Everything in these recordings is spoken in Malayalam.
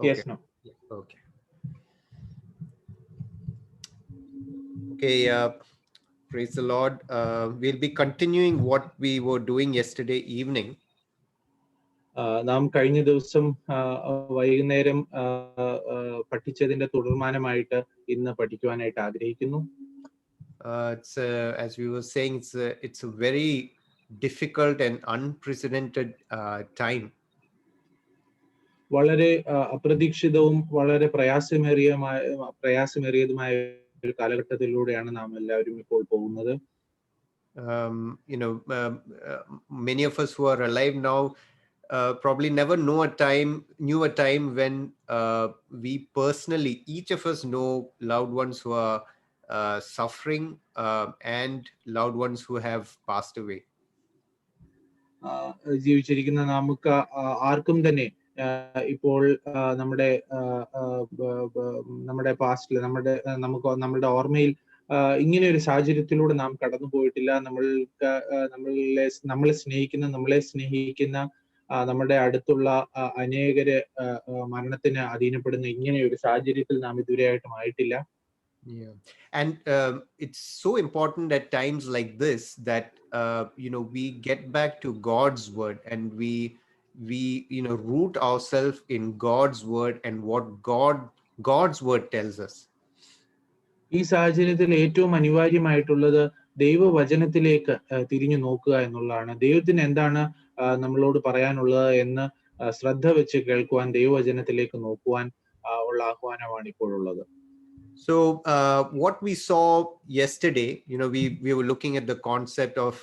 Yes, Okay. no. Okay. Okay. Praise the Lord. We'll be continuing what we were doing yesterday evening. നാം കഴിഞ്ഞ ദിവസം വൈകുന്നേരം പഠിച്ചതിന്റെ തുടർമാനമായിട്ട് ഇന്ന് പഠിക്കുവാനായിട്ട് ആഗ്രഹിക്കുന്നു. It's as we were saying, it's a very difficult and unprecedented time. വളരെ അപ്രതീക്ഷിതവും വളരെ പ്രയാസമേറിയതുമായ ഒരു കാലഘട്ടത്തിലൂടെയാണ് നാം എല്ലാവരും ഇപ്പോൾ പോകുന്നത്. Many of us who are alive now probably never knew a time when we personally, each of us know loved ones who are suffering and loved ones who have passed away. ജീവിച്ചിരിക്കുന്ന നമുക്ക് ആർക്കും തന്നെ ഇപ്പോൾ നമ്മുടെ പാസ്റ്റിൽ നമ്മുടെ ഓർമ്മയിൽ ഇങ്ങനെ ഒരു സാഹചര്യത്തിലൂടെ നാം കടന്നു പോയിട്ടില്ല. നമ്മളെ സ്നേഹിക്കുന്ന നമ്മുടെ അടുത്തുള്ള അനേകര് മരണത്തിന് അധീനപ്പെടുന്ന ഇങ്ങനെ ഒരു സാഹചര്യത്തിൽ നാം ഇതുവരെയായിട്ടും ആയിട്ടില്ല. Yeah, and it's so important at times like this that we get back to God's word and we root ourselves in God's word and what God's word tells us. ഈ സാഹചര്യത്തിൽ ഏറ്റവും അനിവാര്യമായിട്ടുള്ളത് ദൈവവചനത്തിലേക്ക് തിരിഞ്ഞു നോക്കുക എന്നുള്ളതാണ്. ദൈവത്തിന് എന്താണ് നമ്മളോട് പറയാനുള്ളത് എന്ന് ശ്രദ്ധ വെച്ച് കേൾക്കുവാൻ, ദൈവവചനത്തിലേക്ക് നോക്കുവാൻ ഉള്ള ആഹ്വാനമാണ് ഇപ്പോഴുള്ളത്. So what we saw yesterday, we were looking at the concept of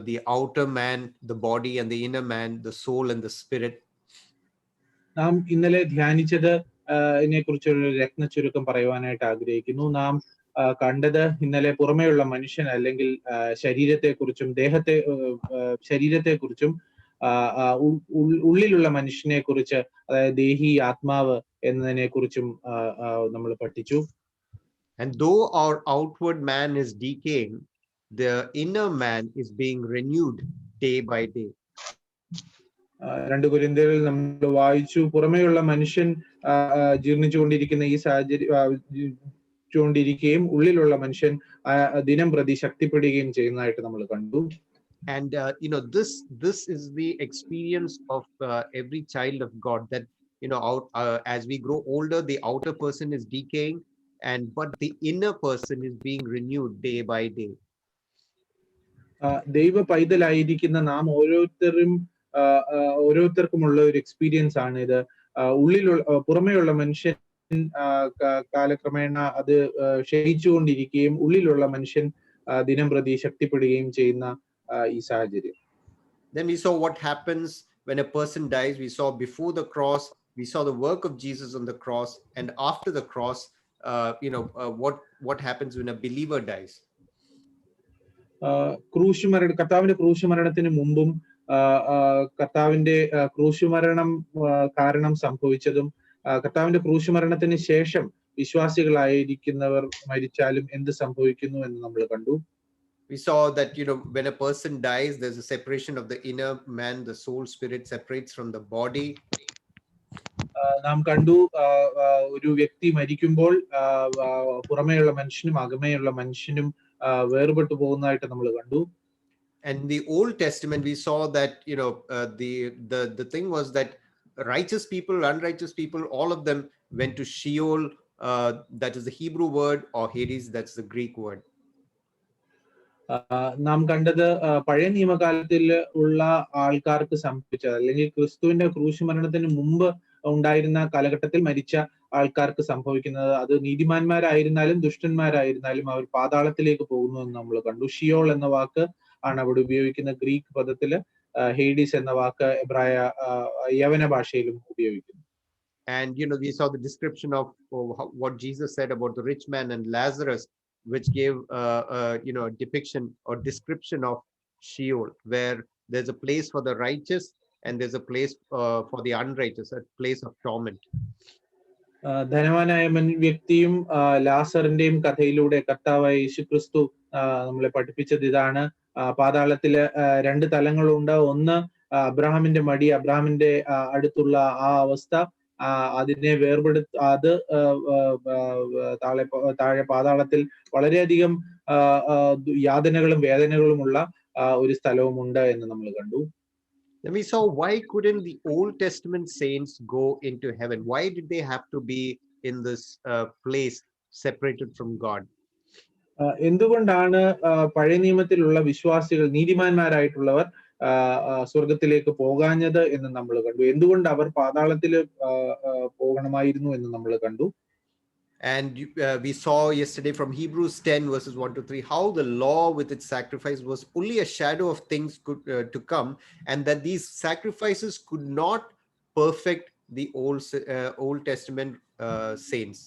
the outer man, the body, and the inner man, the soul and the spirit. നാം ഇന്നലെ ധ്യാനിച്ചത് ഇതിനെക്കുറിച്ചൊരു രത്നച്ചുരുക്കം പറയുവാനായിട്ട് ആഗ്രഹിക്കുന്നു. നാം കണ്ടത് ഇന്നലെ പുറമേയുള്ള മനുഷ്യൻ അല്ലെങ്കിൽ ശരീരത്തെക്കുറിച്ചും ഉള്ളിലുള്ള മനുഷ്യനെ കുറിച്ച്, അതായത് ദേഹി, ആത്മാവ് എന്നതിനെ കുറിച്ചും നമ്മൾ പഠിച്ചു. And though our outward man is decaying, the inner man is being renewed day by day. 2 കൊരിന്ത്യരിൽ നമ്മൾ വായിച്ചു, പുറമേയുള്ള മനുഷ്യൻ ജീർണിച്ചുകൊണ്ടിരിക്കുന്ന ഈ സാഹചര്യം ഉള്ളിലുള്ള മനുഷ്യൻ ദിനം പ്രതി ശക്തിപ്പെടുകയും ചെയ്യുന്നതായിട്ട് നമ്മൾ കണ്ടു. And this is the experience of every child of God, that as we grow older, the outer person is decaying, but the inner person is being renewed day by day. ദൈവ പൈതലായിരിക്കുന്ന നാം ഓരോരുത്തർക്കുമുള്ള ഒരു എക്സ്പീരിയൻസ് ആണ് ഇത്. പുറമേയുള്ള മനുഷ്യൻ കാലക്രമേണ അത് ക്ഷയിച്ചുകൊണ്ടിരിക്കുകയും ഉള്ളിലുള്ള മനുഷ്യൻ ദിനം പ്രതി ശക്തിപ്പെടുകയും ചെയ്യുന്ന ഈ സാഹചര്യം. Then we saw what happens when a person dies. We saw before the cross, we saw the work of Jesus on the cross, and after the cross, what happens when a believer dies. കർത്താവിന്റെ ക്രൂശുമരണത്തിന് മുമ്പും കർത്താവിന്റെ ക്രൂശുമരണം കാരണം സംഭവിച്ചതും കർത്താവിന്റെ ക്രൂശുമരണത്തിന് ശേഷം വിശ്വാസികളായിരിക്കുന്നവർ മരിച്ചാലും എന്ത് സംഭവിക്കുന്നു എന്ന് നമ്മൾ കണ്ടു. We saw that when a person dies, there's a separation of the inner man, the soul, spirit separates from the body. നാം കണ്ടു ഒരു വ്യക്തി മരിക്കുമ്പോൾ പുറമേയുള്ള മനുഷ്യനും അകമേയുള്ള മനുഷ്യനും വേർപെട്ടു പോകുന്നതായിട്ട് നമ്മൾ കണ്ടു. And in the Old Testament, we saw that the thing was that righteous people, unrighteous people, all of them went to Sheol. That is the Hebrew word, or Hades, that's the Greek word. നാം കണ്ടത് പഴയ നിയമകാലത്തിൽ ഉള്ള ആൾക്കാർക്ക് സംഭവിച്ചത്, അല്ലെങ്കിൽ ക്രിസ്തുവിന്റെ ക്രൂശുമരണത്തിന് മുമ്പ് ഉണ്ടായിരുന്ന കാലഘട്ടത്തിൽ മരിച്ച ആൾക്കാർക്ക് സംഭവിക്കുന്നത്, അത് നീതിമാന്മാരായിരുന്നാലും ദുഷ്ടന്മാരായിരുന്നാലും അവർ പാതാളത്തിലേക്ക് പോകുന്നു എന്ന് നമ്മൾ കണ്ടു. ഷിയോൾ എന്ന വാക്ക് ആണ് അവിടെ ഉപയോഗിക്കുന്ന. ഗ്രീക്ക് പദത്തില് ഹെയ്ഡീസ് എന്ന വാക്ക് യവന ഭാഷയിലും ഉപയോഗിക്കുന്നു. And we saw the description of what Jesus said about the rich man and Lazarus, which gave a depiction or description of Sheol, where there's a place for the righteous and there's a place for the unrighteous, a place of torment. ധനവാനായ വ്യക്തിയും ലാസറിന്റെയും കഥയിലൂടെ കർത്താവായ യേശുക്രിസ്തു നമ്മളെ പഠിപ്പിച്ചത് ഇതാണ്. പാതാളത്തില് 2 തലങ്ങളുണ്ട്. ഒന്ന് അബ്രഹാമിന്റെ മടി, അബ്രഹാമിന്റെ അടുത്തുള്ള ആ അവസ്ഥ, അതിനെ അത് താഴെ പാതാളത്തിൽ വളരെയധികം യാതനകളും വേദനകളുമുള്ള ഒരു സ്ഥലവുമുണ്ട് എന്ന് നമ്മൾ കണ്ടു. Then we saw, why couldn't the Old Testament saints go into heaven? Why did they have to be in this place separated from God? എന്തുകൊണ്ടാണ് പഴയ നിയമത്തിലുള്ള വിശ്വാസികൾ, നീതിമാന്മാരായിട്ടുള്ളവർ സ്വർഗത്തിലേക്ക് പോകാഞ്ഞത് എന്ന് നമ്മൾ കണ്ടു. എന്തുകൊണ്ട് അവർ പാതാളത്തിൽ പോകണമായിരുന്നു എന്ന് നമ്മൾ കണ്ടു. And we saw yesterday from Hebrews 10 verses 1 to 3 how the law with its sacrifice was only a shadow of things to come, and that these sacrifices could not perfect the Old Testament saints.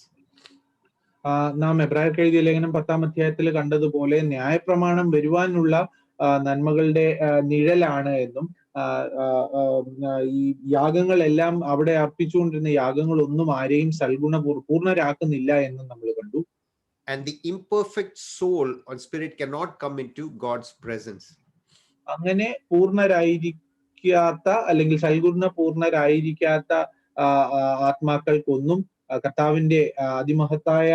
നാം എബ്രായർക്ക് എഴുതിയ ലേഖനം 10-ാം അധ്യായത്തിൽ കണ്ടതുപോലെ ന്യായപ്രമാണം വരുവാനുള്ള നന്മകളുടെ നിഴലാണ് എന്നും ഈ യാഗങ്ങളെല്ലാം അവിടെ അർപ്പിച്ചുകൊണ്ടിരുന്ന യാഗങ്ങളൊന്നും ആരെയും പൂർണ്ണരാക്കുന്നില്ല എന്നും നമ്മൾ കണ്ടു. And the imperfect soul or spirit cannot come into God's presence. അങ്ങനെ പൂർണ്ണരായിരിക്കാത്ത അല്ലെങ്കിൽ പൂർണ്ണരായിരിക്കാത്ത ആത്മാക്കൾക്കൊന്നും കർത്താവിന്റെ അതിമഹത്തായ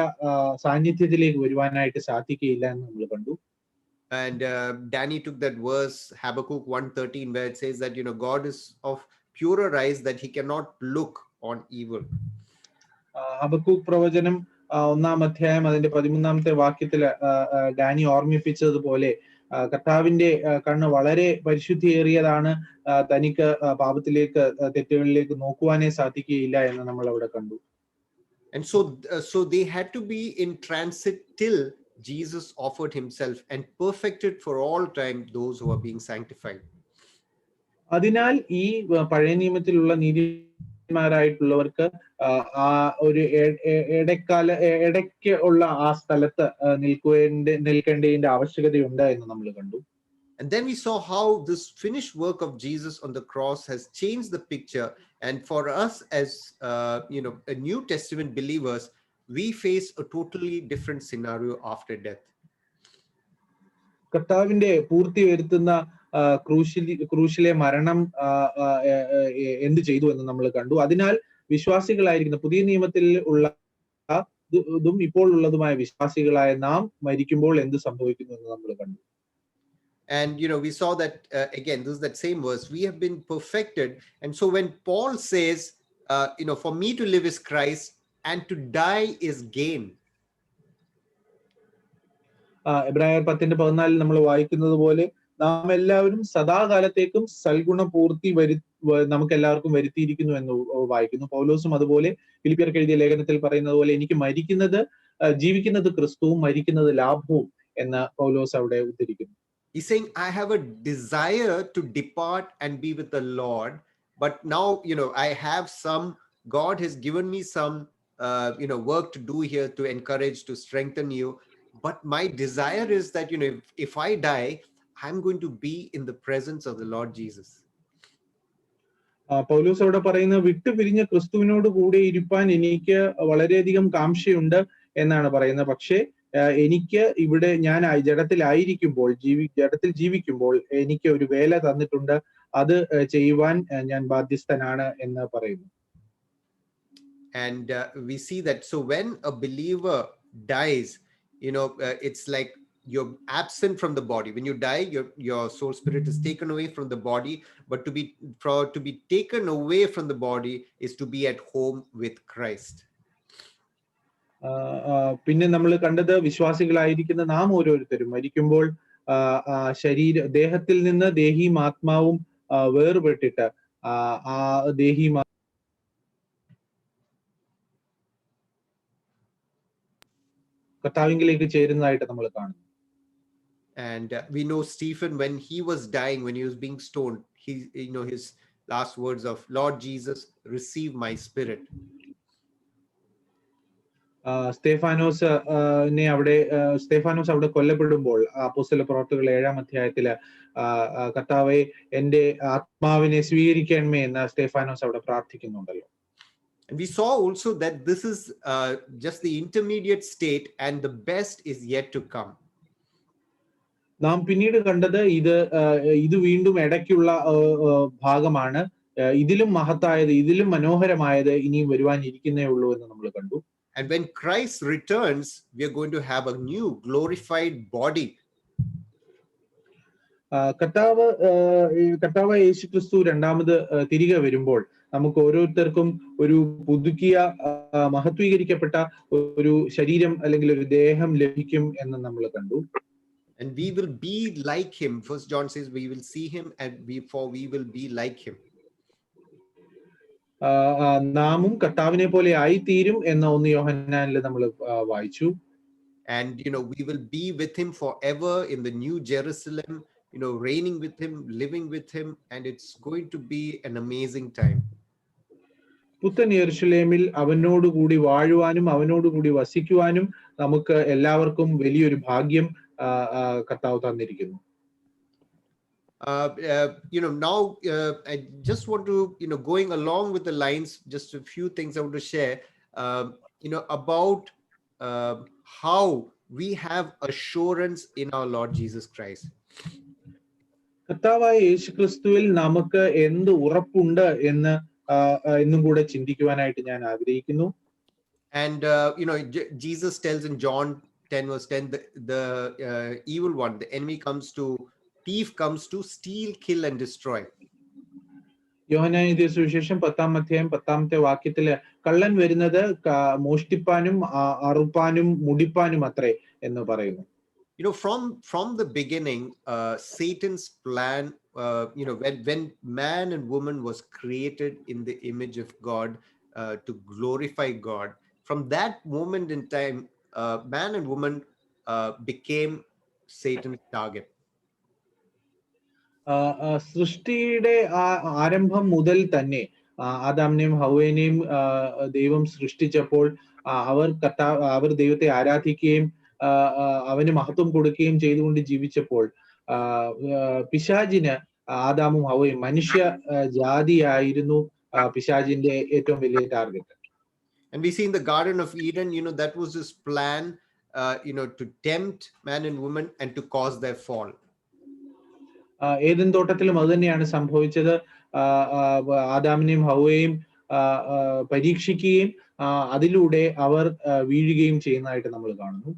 സാന്നിധ്യത്തിലേക്ക് വരുവാനായിട്ട് സാധിക്കുകയില്ല എന്ന് നമ്മൾ കണ്ടു. And Danny took that verse Habakkuk 1:13 where it says that God is of purer eyes that he cannot look on evil. Habakkuk പ്രവചനം 1-ാം അധ്യായം അതിന്റെ 13-ാമത്തെ വാക്യത്തിൽ ഡാനി ഓർമ്മിപ്പിച്ചതുപോലെ കർത്താവിന്റെ കണ്ണ് വളരെ പരിശുദ്ധിയേറിയതാണ്, തനിക്ക് പാപത്തിലേക്ക് തെറ്റുകളിലേക്ക് നോക്കുവാനേ സാധിക്കുകയില്ല എന്ന് നമ്മൾ അവിടെ കണ്ടു. And so they had to be in transit till Jesus offered himself and perfected for all time those who are being sanctified. അതിനാൽ ഈ പഴയ നിയമത്തിലുള്ള നീതിമാന്മാരായിട്ടുള്ളവർക്ക് ആ ഒരു ഇടയ്ക്ക് ഉള്ള ആ സ്ഥലത്ത് നിൽക്കേണ്ടതിന്റെ ആവശ്യകതയുണ്ട് എന്ന് നമ്മൾ കണ്ടു. And then we saw how this finished work of Jesus on the cross has changed the picture. And for us as a New Testament believers, we face a totally different scenario after death. കർത്താവിന്റെ പൂർത്തി വരുത്തുന്ന ക്രൂശിലെ മരണം എന്ത് ചെയ്തു എന്ന് നമ്മൾ കണ്ടു. അതിനാൽ വിശ്വാസികളായിരിക്കുന്ന പുതിയ നിയമത്തിൽ ഉള്ള ഇപ്പോൾ ഉള്ളതുമായ വിശ്വാസികളായ നാം മരിക്കുമ്പോൾ എന്ത് സംഭവിക്കുന്നു എന്ന് നമ്മൾ കണ്ടു. And we saw that again, this is that same verse, we have been perfected. And so when Paul says for me to live is Christ and to die is gain. എബ്രായർ 10:14 നമ്മൾ വായിക്കുന്നത് പോലെ നാം എല്ലാവരും സദാകാലത്തേക്കും സൽഗുണ പൂർത്തി നമുക്ക് എല്ലാവർക്കും വരുത്തിയിരിക്കുന്നു എന്ന് വായിക്കുന്നു. പൗലോസും അതുപോലെ ഫിലിപ്പിയർക്ക് എഴുതിയ ലേഖനത്തിൽ പറയുന്നത് പോലെ എനിക്ക് ജീവിക്കുന്നത് ക്രിസ്തുവും മരിക്കുന്നത് ലാഭവും എന്ന് പൗലോസ് അവിടെ ഉദ്ധരിക്കുന്നു. He's saying, I have a desire to depart and be with the Lord, but now, I have God has given me some, work to do here to encourage, to strengthen you. But my desire is that, if I die, I'm going to be in the presence of the Lord Jesus. പൗലോസ് അവിടെ പറയുന്ന വിട്ടുപിരിഞ്ഞ ക്രിസ്തുവിനോട് കൂടെ ഇരിപ്പാൻ എനിക്ക് വളരെയധികം കാംക്ഷയുണ്ട് എന്നാണ് പറയുന്നത്. പക്ഷേ എനിക്ക് ഇവിടെ ഞാൻ ജഡത്തിൽ ജീവിക്കുമ്പോൾ എനിക്ക് ഒരു വേല തന്നിട്ടുണ്ട്, അത് ചെയ്യുവാൻ ഞാൻ ബാധ്യസ്ഥനാണ് എന്ന് പറയുന്നു. And we see that so when a believer dies, it's like you're absent from the body. When you die, your soul spirit is taken away from the body, but to be taken away from the body is to be at home with Christ. പിന്നെ നമ്മൾ കണ്ടത് വിശ്വാസികളായിരിക്കുന്ന നാം ഓരോരുത്തരും മരിക്കുമ്പോൾ ദേഹത്തിൽ നിന്ന് ദേഹിയും ആത്മാവും വേർപെട്ടിട്ട് ആ ദേഹിയും കർത്താവിലേക്ക് ചേരുന്നതായിട്ട് നമ്മൾ കാണുന്നു. And we know Stephen, when he was dying, when he was being stoned, his last words of Lord Jesus, receive my spirit. Stephanos അവിടെ കൊല്ലപ്പെടുമ്പോൾ അപ്പോസ്തല പ്രവർത്തികൾ 7-ാം അധ്യായത്തില് കർത്താവേ എന്റെ ആത്മാവിനെ സ്വീകരിക്കണമേ എന്ന് സ്തേഫാനോസ് അവിടെ പ്രാർത്ഥിക്കുന്നുണ്ടല്ലോ. And we saw also that this is just the intermediate state and the best is yet to come. നാം പിന്നീട് കണ്ടത് ഇത് വീണ്ടും ഇടയ്ക്കുള്ള ഭാഗമാണ്, ഇതിലും മഹത്തായത്, ഇതിലും മനോഹരമായത് ഇനിയും വരുവാനിരിക്കുന്നേ ഉള്ളൂ എന്ന് നമ്മൾ കണ്ടു. And when Christ returns, we are going to have a new glorified body. കർത്താവ് യേശുക്രിസ്തു രണ്ടാമത് തിരികെ വരുമ്പോൾ നമുക്ക് ഓരോരുത്തർക്കും ഒരു പുതുക്കിയ മഹത്വീകരിക്കപ്പെട്ട ഒരു ശരീരം അല്ലെങ്കിൽ ഒരു ദേഹം ലഭിക്കും എന്ന് നമ്മൾ കണ്ടു. And we will be like him. First John says we will see him and we will be like him. നാമും കർത്താവിനെ പോലെ ആയിത്തീരും എന്ന 1 യോഹന്നാനിൽ നമ്മൾ വായിച്ചു. And we will be with him forever in the new Jerusalem, reigning with him, living with him, and it's going to be an amazing time. പുത്തൻ യെരൂശലേമിൽ അവനോടുകൂടി വാഴുവാനും അവനോടുകൂടി വസിക്കുവാനും നമുക്ക് എല്ലാവർക്കും വലിയൊരു ഭാഗ്യം കർത്താവ് തന്നിരിക്കുന്നു. Now I just want to, going along with the lines, just a few things I want to share, about how we have assurance in our Lord Jesus Christ. കർത്താവായ യേശുക്രിസ്തുവിൽ നമുക്ക് എന്ത് ഉറപ്പുണ്ട് എന്ന് എന്നും കൂടെ ചിന്തിക്കുവാനായിട്ട് ഞാൻ ആഗ്രഹിക്കുന്നു. And Jesus tells in John 10 verse 10, the evil one, the enemy thief comes to steal, kill and destroy. യോഹന്നാൻ എഴുതിയ സുവിശേഷം 10-ാം അധ്യായം 10-ാമത്തെ വാക്യത്തില് കള്ളൻ വരുന്നത് മോഷ്ടിപ്പാനും അറുപ്പാനും മുടിപ്പാനും അത്രേ എന്ന് പറയുന്നു. From the beginning, Satan's plan, when man and woman was created in the image of God, to glorify God, from that moment in time, man and woman became Satan's target. സൃഷ്ടിയുടെ ആരംഭം മുതൽ തന്നെ ആദാമിനെയും ഹവ്വയെയും ദൈവം സൃഷ്ടിച്ചപ്പോൾ അവർ ദൈവത്തെ ആരാധിക്കുകയും അവന് മഹത്വം കൊടുക്കുകയും ചെയ്തുകൊണ്ട് ജീവിച്ചപ്പോൾ പിശാചിന് ആദാമും ഹവ്വയും മനുഷ്യ ജാതിയായിരുന്നു പിശാചിന്റെ ഏറ്റവും വലിയ target. And we see in the Garden of Eden, that was his plan, to tempt man and woman and to cause their fall. Eden തോട്ടത്തിലും അത് തന്നെയാണ് സംഭവിച്ചത്. ആദാമിനെയും ഹവ്വയെയും പരീക്ഷിക്കുകയും അതിലൂടെ അവർ വീഴുകയും ചെയ്യുന്നതായിട്ട് നമ്മൾ കാണുന്നു.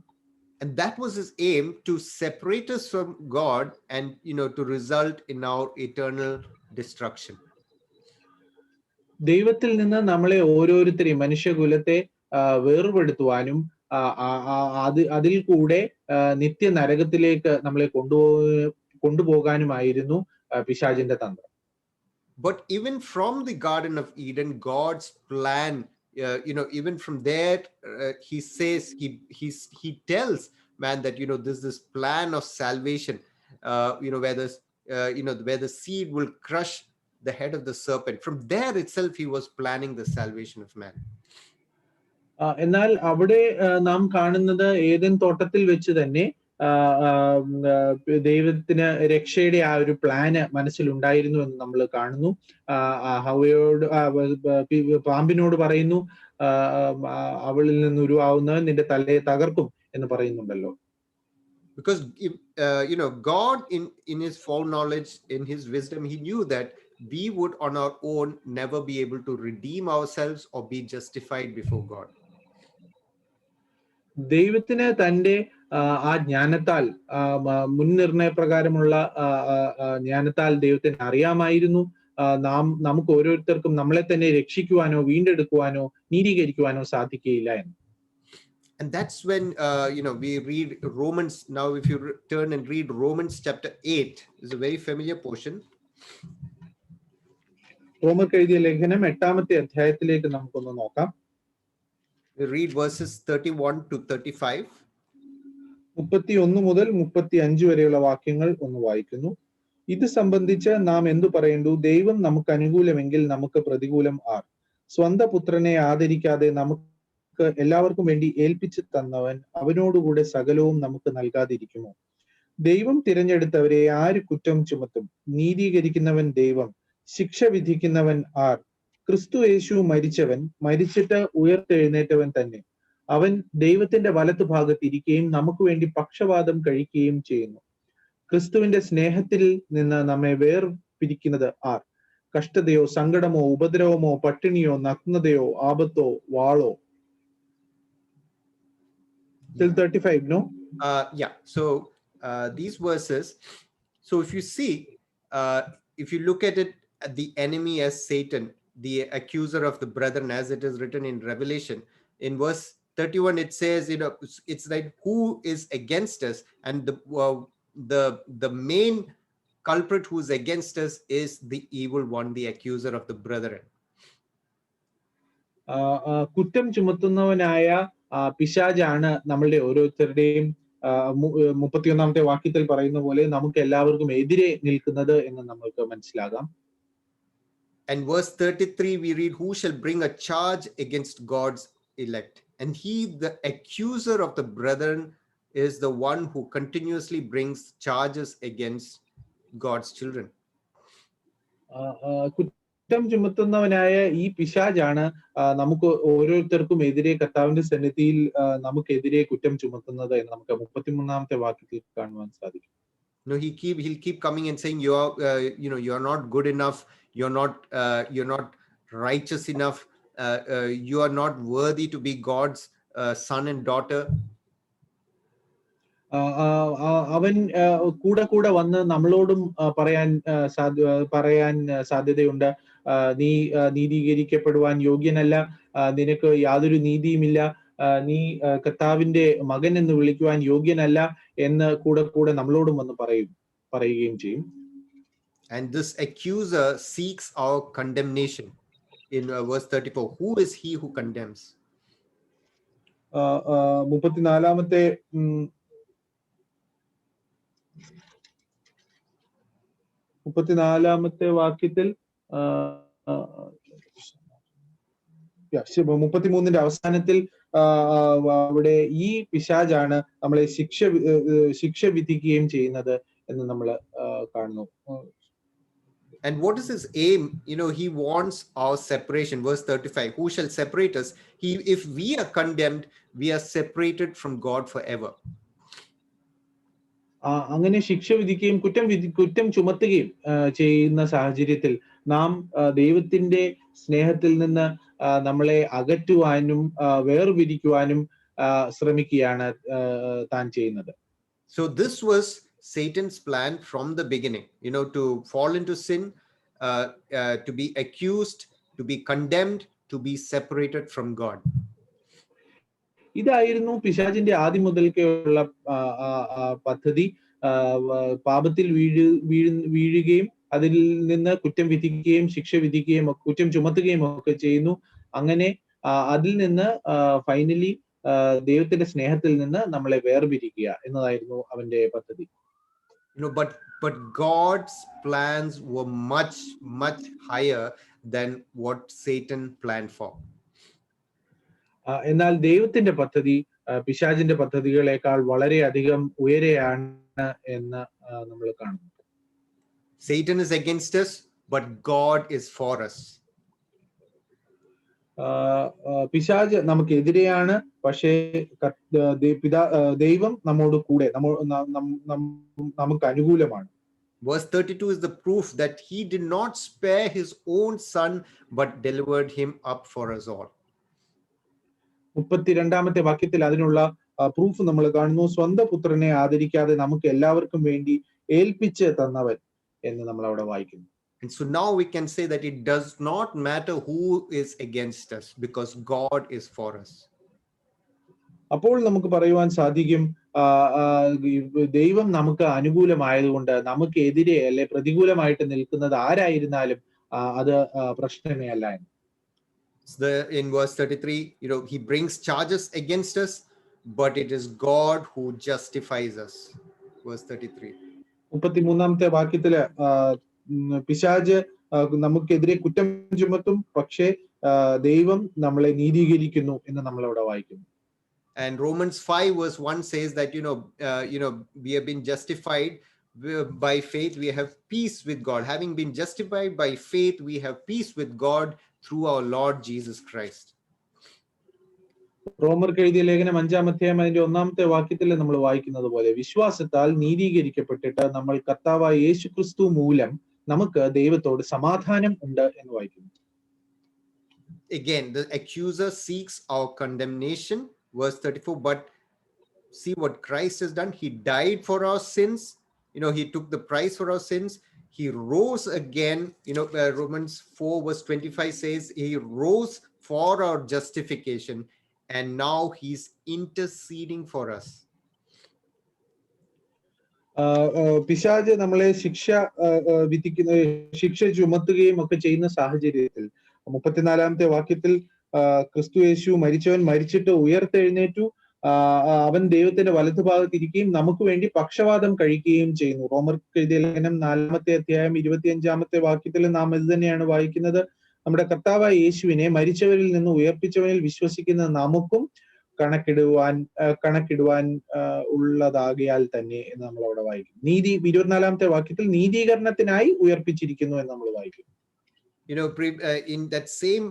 And that was his aim, to separate us from God and to result in our eternal destruction. ദൈവത്തിൽ നിന്ന് നമ്മളെ ഓരോരുത്തരെയും മനുഷ്യകുലത്തെ വേർപെടുത്തുവാനും അതിൽ കൂടെ നിത്യ നരകത്തിലേക്ക് നമ്മളെ കൊണ്ടുപോകാനുമായിരുന്നു പിശാചിന്റെ തന്ത്രം. But even from the Garden of Eden, God's plan, even from there, he says, he tells man that this plan of salvation, where the seed will crush the head of the serpent. From there itself he was planning the salvation of man. എന്നാൽ അവിടെ നാം കാണുന്നത് ഏദൻ തോട്ടത്തിൽ വെച്ച് തന്നെ ദൈവത്തിന് രക്ഷയുടെ ആ ഒരു പ്ലാന് മനസ്സിലുണ്ടായിരുന്നു എന്ന് നമ്മൾ കാണുന്നു. ഹവ്വയോട് പാമ്പിനോട് പറയുന്നു, അവളിൽ നിന്ന് ഉരുവാകുന്നവൻ നിന്റെ തലയെ തകർക്കും എന്ന് പറയുന്നുണ്ടല്ലോ. Because God in his foreknowledge, in his wisdom, he knew that we would on our own never be able to redeem ourselves or be justified before God. ദൈവത്തിന് തന്റെ ആ ജ്ഞാനത്താൽ, മുൻനിർണയ പ്രകാരമുള്ള ജ്ഞാനത്താൽ ദൈവത്തിന് അറിയാമായിരുന്നു നമുക്ക് ഓരോരുത്തർക്കും നമ്മളെ തന്നെ രക്ഷിക്കുവാനോ വീണ്ടെടുക്കുവാനോ നീതീകരിക്കുവാനോ സാധിക്കുകയില്ല എന്ന്. And that's when we read Romans. Now if you turn and read Romans chapter 8, is a very familiar portion. റോമർക്ക് എഴുതിയ ലേഖനം 8-ാമത്തെ അധ്യായത്തിലേക്ക് നമുക്കൊന്ന് നോക്കാം. We read verses 31 to 35. 31 മുതൽ 35 വരെയുള്ള വാക്യങ്ങൾ ഒന്ന് വായിക്കുന്നു. ഇത് സംബന്ധിച്ച് നാം എന്തു പറയേണ്ടു? ദൈവം നമുക്ക് അനുകൂലമെങ്കിൽ നമുക്ക് പ്രതികൂലം ആർ? സ്വന്തം പുത്രനെ ആദരിക്കാതെ നമുക്ക് എല്ലാവർക്കും വേണ്ടി ഏൽപ്പിച്ചു തന്നവൻ അവനോടുകൂടെ സകലവും നമുക്ക് നൽകാതിരിക്കുമോ? ദൈവം തിരഞ്ഞെടുത്തവരെ ആര് കുറ്റം ചുമത്തും? നീതീകരിക്കുന്നവൻ ദൈവം, ശിക്ഷ വിധിക്കുന്നവൻ ആർ? ക്രിസ്തു യേശു മരിച്ചവൻ, മരിച്ചിട്ട് ഉയർത്തെഴുന്നേറ്റവൻ തന്നെ. അവൻ ദൈവത്തിന്റെ വലത്തു ഭാഗത്തിരിക്കുകയും നമുക്ക് വേണ്ടി പക്ഷവാദം കഴിക്കുകയും ചെയ്യുന്നു. ക്രിസ്തുവിന്റെ സ്നേഹത്തിൽ നിന്ന് നമ്മെ വേർപിരിക്കുന്നത് R? കഷ്ടതയോ സങ്കടമോ ഉപദ്രവമോ പട്ടിണിയോ നഗ്നതയോ ആപത്തോ വാളോ. Till 35, no? Yeah. So these verses. So if you see, if you look at it, the enemy as Satan, the accuser of the brethren, as it is written in Revelation, in verse 31, it says, it's like who is against us, and the main culprit who is against us is the evil one, the accuser of the brethren. കുറ്റം ചുമത്തുന്നവനായ പിശാചാണ് നമ്മളുടെ ഓരോരുത്തരുടെയും 31-ാമത്തെ വാക്യത്തിൽ പറയുന്ന പോലെ നമുക്ക് എല്ലാവർക്കും എതിരെ നിൽക്കുന്നത് എന്ന് നമുക്ക് മനസ്സിലാകാം. And verse 33 we read, who shall bring a charge against God's elect? And he, the accuser of the brethren, is the one who continuously brings charges against God's children. കുറ്റം ചുമത്തുന്നവനായ ഈ പിശാചാണ് നമുക്ക് ഓരോരുത്തർക്കും എതിരെ കർത്താവിന്റെ സന്നിധിയിൽ നമുക്കെതിരെ കുറ്റം ചുമത്തുന്നത് എന്ന് നമുക്ക് 33-ാമത്തെ വാക്യത്തിൽ കാണുവാൻ സാധിക്കും. He'll keep coming and saying you're not good enough, you're not righteous enough, you are not worthy to be God's son and daughter. അവൻ കൂടെ വന്ന് നമ്മളോടും പറയാൻ സാധ്യതയുണ്ട്, നീ നീതീകരിക്കപ്പെടുവാൻ യോഗ്യനല്ല, നിനക്ക് യാതൊരു നീതിയുമില്ല, നീ കർത്താവിന്റെ മകൻ എന്ന് വിളിക്കുവാൻ യോഗ്യനല്ല എന്ന് കൂടെ നമ്മളോടും വന്ന് പറയുകയും ചെയ്യും. And this accuser seeks our condemnation. In verse 34, who is he who condemns? 34-ാമത്തെ വാക്യത്തിൽ 33-ന്റെ അവസാനത്തിൽ അവിടെ ഈ പിശാചാണ് നമ്മളെ ശിക്ഷ വിധിക്കുകയും ചെയ്യുന്നത് എന്ന് നമ്മൾ കാണുന്നു. And what is his aim? He wants our separation. Verse 35, who shall separate us? If we are condemned, we are separated from God forever. അങ്ങനെ ശിക്ഷ വിധിക്കുകയും കുറ്റം ചുമത്തുകയും ചെയ്യുന്ന സാഹചര്യത്തിൽ നാം ദൈവത്തിന്റെ സ്നേഹത്തിൽ നിന്ന് നമ്മളെ അകറ്റുവാനും വേർപിരിക്കുവാനും ശ്രമിക്കുകയാണ് താൻ ചെയ്യുന്നത്. So this was Satan's plan from the beginning, to fall into sin, to be accused, to be condemned, to be separated from God. ഇതായിരുന്നു പിശാചിന്റെ ആദ്യം മുതൽക്കുള്ള പദ്ധതി. പാപത്തിൽ വീഴുകയും അതിൽ നിന്ന് കുറ്റം വിധിക്കുകയും ശിക്ഷ വിധിക്കുകയും കുറ്റം ചുമത്തുകയും ഒക്കെ ചെയ്യുന്നു. അങ്ങനെ അതിൽ നിന്ന് ഫൈനലി ദൈവത്തിന്റെ സ്നേഹത്തിൽ നിന്ന് നമ്മളെ വേർപിരിക്കുക എന്നതായിരുന്നു അവന്റെ പദ്ധതി. But God's plans were much higher than what Satan planned for. എന്നാൽ ദൈവത്തിന്റെ പദ്ധതി പിശാചിന്റെ പദ്ധതികളെക്കാൾ വളരെയധികം ഉയരെയാണ് എന്ന് നമ്മൾ കാണുന്നു. Satan is against us, but God is for us. പിശാച് നമുക്കെതിരെയാണ്, പക്ഷേ ദൈവം നമ്മോട് കൂടെ, നമുക്ക് അനുകൂലമാണ്. Verse 32 is the proof that he did not spare his own son but delivered him up for us all. 32-ാമത്തെ വാക്യത്തിൽ അതിനുള്ള പ്രൂഫ് നമ്മൾ കാണുന്നു. സ്വന്തം പുത്രനെ ആദരിക്കാതെ നമുക്ക് എല്ലാവർക്കും വേണ്ടി ഏൽപ്പിച്ച് തന്നവൻ എന്ന് നമ്മൾ അവിടെ വായിക്കുന്നു. And so now we can say that it does not matter who is against us because God is for us. അപ്പോൾ നമുക്ക് പറയുവാൻ സാധിക്കും, ദൈവം നമുക്ക് അനുകൂലമായതുകൊണ്ട് നമുക്കെതിരെ അല്ലെ പ്രതികൂലമായിട്ട് നിൽക്കുന്നത് ആരായിരുന്നാലും അത് പ്രശ്നമേ അല്ല എന്ന്. In verse 33, he brings charges against us, but it is God who justifies us. Verse 33. 33-ാമത്തെ വാക്യത്തില് പിശാച് നമുക്കെതിരെ കുറ്റം ചുമത്തും, പക്ഷേ ദൈവം നമ്മളെ നീതീകരിക്കുന്നു എന്ന് നമ്മൾ അവിടെ വായിക്കുന്നു. And Romans 5 verse 1 says that we have been justified by faith, we have peace with God. Having been justified by faith, we have peace with God through our Lord Jesus Christ. റോമർക്ക് എഴുതിയ ലേഖനം 5-ാം അധ്യായം അതിന്റെ 1-ാമത്തെ വാക്യത്തിൽ നമ്മൾ വായിക്കുന്നത് പോലെ, വിശ്വാസത്താൽ നീതീകരിക്കപ്പെട്ടിട്ട് നമ്മൾ കർത്താവായ യേശുക്രിസ്തു മൂലം നമുക്ക് ദൈവത്തോട് സമാധാനം ഉണ്ട് എന്ന് വായിക്കുന്നു. Again, the accuser seeks our condemnation, verse 34, but see what Christ has done. He died for our sins. He took the price for our sins. He rose again. Romans 4 verse 25 says he rose for our justification, and now he's interceding for us. പിശാച് നമ്മളെ ശിക്ഷ ചുമത്തുകയും ഒക്കെ ചെയ്യുന്ന സാഹചര്യത്തിൽ 34-ാമത്തെ വാക്യത്തിൽ ക്രിസ്തു യേശു മരിച്ചവൻ മരിച്ചിട്ട് ഉയർത്തെഴുന്നേറ്റു, അവൻ ദൈവത്തിന്റെ വലതുഭാഗത്ത് ഇരിക്കുകയും നമുക്ക് വേണ്ടി പക്ഷവാദം കഴിക്കുകയും ചെയ്യുന്നു. റോമർക്ക് എഴുതിയ ലേഖനം 4-ാമത്തെ അധ്യായം 25-ാമത്തെ വാക്യത്തിൽ നാം ഇത് തന്നെയാണ് വായിക്കുന്നത്. നമ്മുടെ കർത്താവായ യേശുവിനെ മരിച്ചവരിൽ നിന്ന് ഉയർപ്പിച്ചവനിൽ വിശ്വസിക്കുന്ന നമുക്കും കണക്കിടുവാൻ ഉള്ളതാകിയാൽ തന്നെ എന്ന് നമ്മൾ അവിടെ വായിക്കും. 24-ാമത്തെ വാക്യത്തിൽ നീതീകരണത്തിനായി ഉയർപ്പിച്ചിരിക്കുന്നു എന്ന് നമ്മൾ വായിക്കും. In that same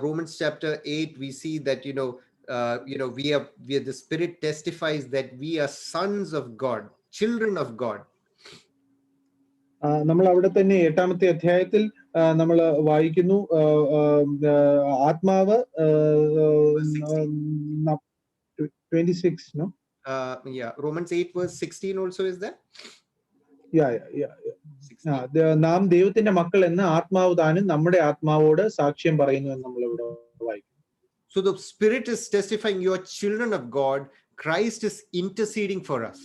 Romans chapter 8, we see that we are the Spirit testifies that we are sons of God, children of God. നമ്മൾ അവിടെ തന്നെ 8-ാമത്തെ അധ്യായത്തിൽ നമ്മൾ വായിക്കുന്നു, ആത്മാവ് 26, no? Romans 8 verse 16 also is there? നാം ദൈവത്തിന്റെ മക്കൾ എന്ന് ആത്മാവ് താനും നമ്മുടെ ആത്മാവോട് സാക്ഷ്യം പറയുന്നു എന്ന് നമ്മൾ ഇവിടെ വായിക്കുന്നു. So the Spirit is testifying you are children of God. Christ is interceding for us.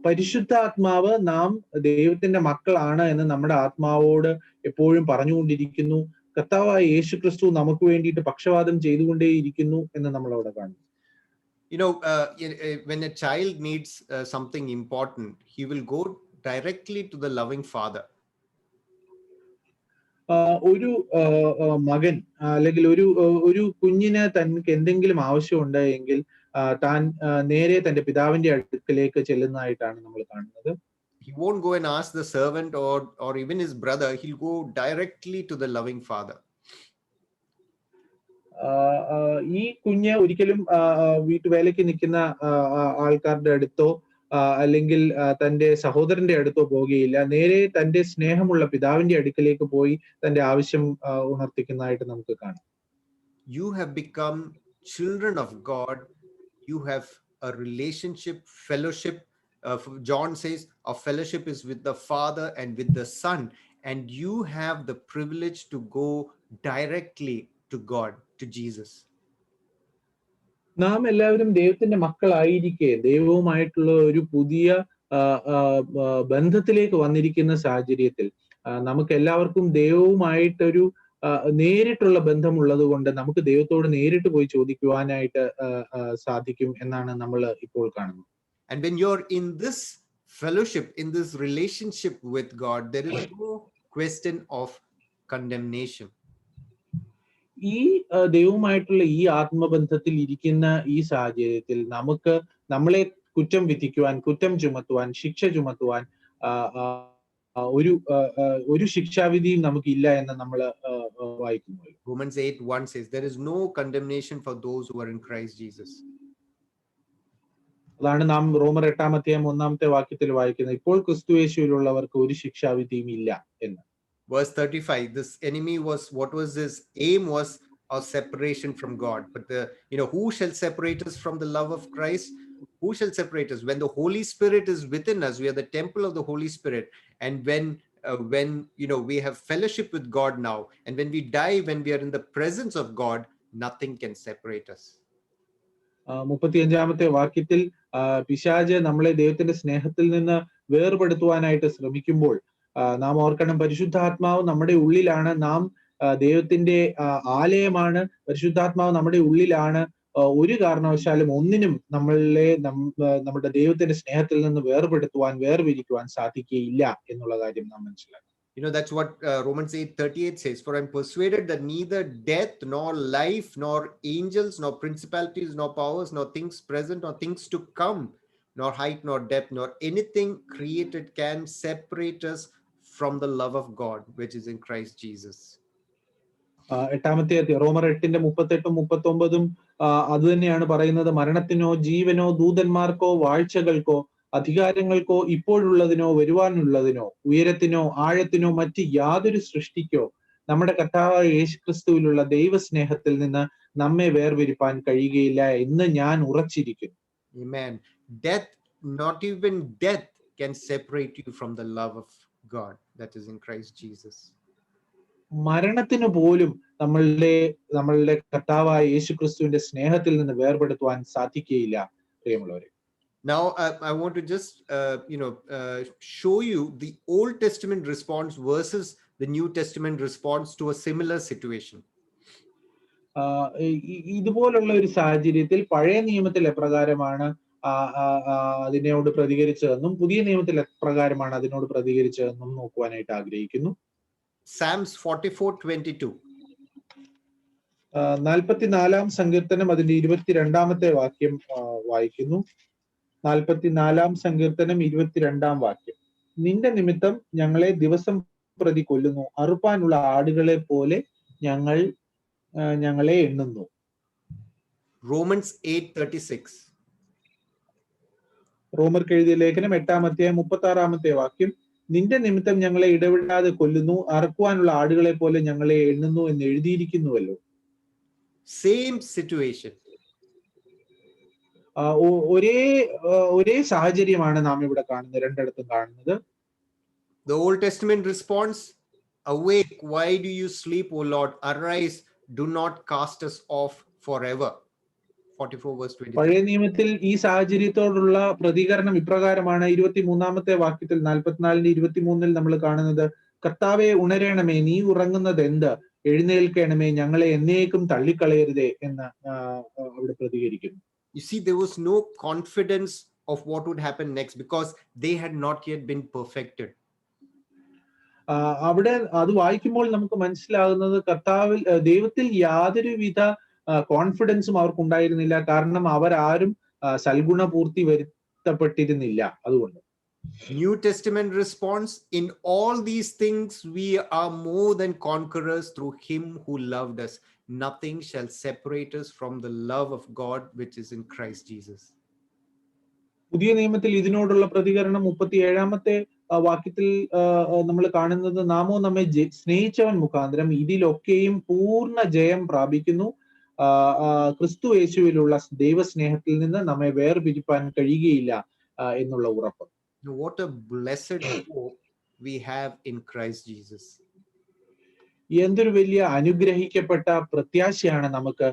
പരിശുദ്ധാത്മാവ് നാം ദൈവത്തിന്റെ മക്കളാണ് എന്ന് നമ്മുടെ ആത്മാവോട് എപ്പോഴും പറഞ്ഞുകൊണ്ടിരിക്കുന്നു. കർത്താവായ യേശു ക്രിസ്തു നമുക്ക് വേണ്ടിയിട്ട് പക്ഷവാദം ചെയ്തുകൊണ്ടേയിരിക്കുന്നു എന്ന് നമ്മൾ അവിടെ കാണുന്നു. When a child needs something important, he will go directly to the loving father. ഒരു മകൻ അല്ലെങ്കിൽ ഒരു കുഞ്ഞിന് തനിക്ക് എന്തെങ്കിലും ആവശ്യമുണ്ട് എങ്കിൽ താൻ നേരെ തന്റെ പിതാവിന്റെ അടുക്കലേക്ക് ചെല്ലുന്നതായിട്ടാണ് നമ്മൾ കാണുന്നത്. He won't go and ask the servant or even his brother. He'll go directly to the loving father. ഈ കുഞ്ഞ് ഒരിക്കലും വീട്ടുവേലയ്ക്ക് നിൽക്കുന്ന ആൾക്കാരുടെ അടുത്തോ അല്ലെങ്കിൽ തന്റെ സഹോദരന്റെ അടുത്തോ പോകുകയില്ല. നേരെ തന്റെ സ്നേഹമുള്ള പിതാവിന്റെ അടുക്കലേക്ക് പോയി തന്റെ ആവശ്യം ഉണർത്തിക്കുന്നതായിട്ട് നമുക്ക് കാണാം. You have become children of God. You have a relationship, fellowship. John says our fellowship is with the Father and with the Son, and you have the privilege to go directly to God, to Jesus. നാം എല്ലാവരും ദൈവത്തിന്റെ മക്കളായിരിക്കെ ദൈവവുമായിട്ടുള്ള ഒരു പുതിയ ബന്ധത്തിലേക്ക് വന്നിരിക്കുന്ന സാഹചര്യത്തിൽ നമുക്ക് എല്ലാവർക്കും ദൈവവുമായിട്ടൊരു നേരിട്ടുള്ള ബന്ധമുള്ളത് കൊണ്ട് നമുക്ക് ദൈവത്തോട് നേരിട്ട് പോയി ചോദിക്കുവാനായിട്ട് സാധിക്കും എന്നാണ് നമ്മൾ ഇപ്പോൾ കാണുന്നത്. And when you're in this fellowship, in this relationship with God, there is no question of condemnation. ഈ ദൈവവുമായിട്ടുള്ള ഈ ആത്മബന്ധത്തിൽ ഇരിക്കുന്ന ഈ സാഹചര്യത്തിൽ നമുക്ക് നമ്മളെ കുറ്റം വിധിക്കുവാൻ, കുറ്റം ചുമത്തുവാൻ, ശിക്ഷ ചുമത്തുവാൻ ഒരു ശിക്ഷാവിധിയും നമുക്കില്ല എന്ന് നമ്മൾ വായിക്കുന്നു. Romans 8:1 says there is no condemnation for those who are in Christ Jesus. അതാണ് നാം റോമർ 8-ാം അധ്യായം 1-ാമത്തെ വാക്യത്തിൽ വായിക്കുന്നത്. ഇപ്പോൾ ക്രിസ്തു യേശുവിലുള്ളവർക്ക് ഒരു ശിക്ഷാവിധിയും ഇല്ല എന്ന്. Verse 35, this enemy was, what was his aim was our separation from God. But who shall separate us from the love of Christ? Who shall separate us? When the Holy Spirit is within us, we are the temple of the Holy Spirit. And when we have fellowship with God now, and when we die, when we are in the presence of God, nothing can separate us. 35-ാമത്തെ വാക്യത്തിൽ പിശാച് നമ്മളെ ദൈവത്തിന്റെ സ്നേഹത്തിൽ നിന്ന് വേർപെടുത്തുവാനായിട്ട് ശ്രമിക്കുമ്പോൾ നാം ഓർക്കണം, പരിശുദ്ധാത്മാവ് നമ്മുടെ ഉള്ളിലാണ്. നാം ദൈവത്തിന്റെ ആലയമാണ്. പരിശുദ്ധാത്മാവ് നമ്മുടെ ഉള്ളിലാണ്. ഒരു കാരണവശാലും ഒന്നിനും നമ്മുടെ ദൈവത്തിന്റെ സ്നേഹത്തിൽ നിന്ന് വേർപിരിക്കുവാൻ സാധിക്കുകയില്ല എന്നുള്ള കാര്യം നാം മനസ്സിലാക്കണം. That's what Romans 8:38 says. For I'm persuaded that neither death, nor life, nor angels, nor principalities, nor powers, nor things present, nor things to come, nor height, nor depth, nor anything created can separate us from the love of God, which is in Christ Jesus. 8-ാമത്തെ റോമർ 8:38-39 അത് തന്നെയാണ് പറയുന്നത്. മരണത്തിനോ ജീവനോ ദൂതന്മാർക്കോ വാഴ്ചകൾക്കോ അധികാരങ്ങൾക്കോ ഇപ്പോഴുള്ളതിനോ വരുവാനുള്ളതിനോ ഉയരത്തിനോ ആഴത്തിനോ മറ്റ് യാതൊരു സൃഷ്ടിക്കോ നമ്മുടെ കർത്താവായ യേശുക്രിസ്തുവിലുള്ള ദൈവസ്നേഹത്തിൽ നിന്ന് നമ്മെ വേർപിരിപ്പാൻ കഴിയുകയില്ല എന്ന് ഞാൻ ഉറച്ചിരിക്കുന്നു. Amen. Death, not even death can separate you from the love of God that is in Christ Jesus. മരണത്തിന് പോലും നമ്മളുടെ കർത്താവായ യേശുക്രിസ്തുവിന്റെ സ്നേഹത്തിൽ നിന്ന് വേർപെടുത്തുവാൻ സാധിക്കുകയില്ല പ്രിയമുള്ളവരെ. Now I want to just show you the Old Testament response versus the New Testament response to a similar situation. ഇതുപോലുള്ള ഒരു സാഹചര്യത്തിൽ പഴയ നിയമത്തിൽ എപ്രകാരമാണ് അതിനോട് പ്രതികരിച്ചതെന്നും പുതിയ നിയമത്തിൽ എപ്രകാരമാണ് അതിനോട് പ്രതികരിച്ചതെന്നും നോക്കുവാനായിട്ട് ആഗ്രഹിക്കുന്നു. Psalms 44:22. 44-ാം സങ്കീർത്തനം അതിന്റെ 22-ാമത്തെ വാക്യം വായിക്കുന്നു. 44-ാം സങ്കീർത്തനം 22-ാം വാക്യം. നിന്റെ നിമിത്തം ഞങ്ങളെ ദിവസം പ്രതി കൊല്ലുന്നു, അറുപ്പാനുള്ള ആടുകളെ പോലെ ഞങ്ങളെ എണ്ണുന്നു. Romans 8:36. റോമർക്ക് എഴുതിയ ലേഖനം 8-ാം അധ്യായം 36-ാമത്തെ വാക്യം. നിന്റെ നിമിത്തം ഞങ്ങളെ ഇടവിടാതെ കൊല്ലുന്നു, അറുക്കുവാനുള്ള ആടുകളെ പോലെ ഞങ്ങളെ എണ്ണുന്നു എന്ന് എഴുതിയിരിക്കുന്നുവല്ലോ. Same situation. ഒരേ സാഹചര്യമാണ് നാം ഇവിടെ കാണുന്നത്, രണ്ടിടത്തും കാണുന്നത്. The Old Testament response, awake, why do you sleep, O Lord? Arise, do not cast us off forever. 44:23. പഴയ നിയമത്തിൽ ഈ സാഹചര്യത്തോടുള്ള പ്രതികരണം ഇപ്രകാരമാണ്. 23-ാമത്തെ വാക്യത്തിൽ 44-23 നമ്മൾ കാണുന്നത്, കർത്താവെ ഉണരണമേ, നീ ഉറങ്ങുന്നത് എന്ത്, എഴുന്നേൽക്കണമേ, ഞങ്ങളെ എന്നേക്കും തള്ളിക്കളയരുതേ എന്ന് അവിടെ പ്രതികരിക്കുന്നു. You see, there was no confidence of what would happen next because they had not yet been perfected. അവിടെ അത് വായിക്കുമ്പോൾ നമുക്ക് മനസ്സിലാകുന്നത് ദൈവത്തിൽ യാതൊരുവിധ കോൺഫിഡൻസും അവർക്കുണ്ടായിരുന്നില്ല. കാരണം അവരാരും സൽഗുണപൂർത്തി വരുത്തപ്പെട്ടിരുന്നില്ല. അതുകൊണ്ട് New Testament response, in all these things we are more than conquerors through him who loved us. Nothing shall separate us from the love of God which is in Christ Jesus. പുതിയ നിയമത്തിൽ ഇതിനോടുള്ള പ്രതികരണം 37-ാമത്തെ വാക്യത്തിൽ നമ്മൾ കാണുന്നത്, നാമോ നമ്മെ സ്നേഹിച്ചവൻ മുഖാന്തരം ഇതിലൊക്കെയും പൂർണ്ണ ജയം പ്രാപിക്കുന്നു, ക്രിസ്തു യേശുവിലുള്ള ദൈവസ്നേഹത്തിൽ നിന്ന് നമ്മെ വേർപിരിപ്പാൻ കഴിയുകയില്ല എന്നുള്ള ഉറപ്പ്. What a blessed hope we have in Christ Jesus. എന്തൊരു വലിയ അനുഗ്രഹിക്കപ്പെട്ട പ്രത്യാശയാണ് നമുക്ക്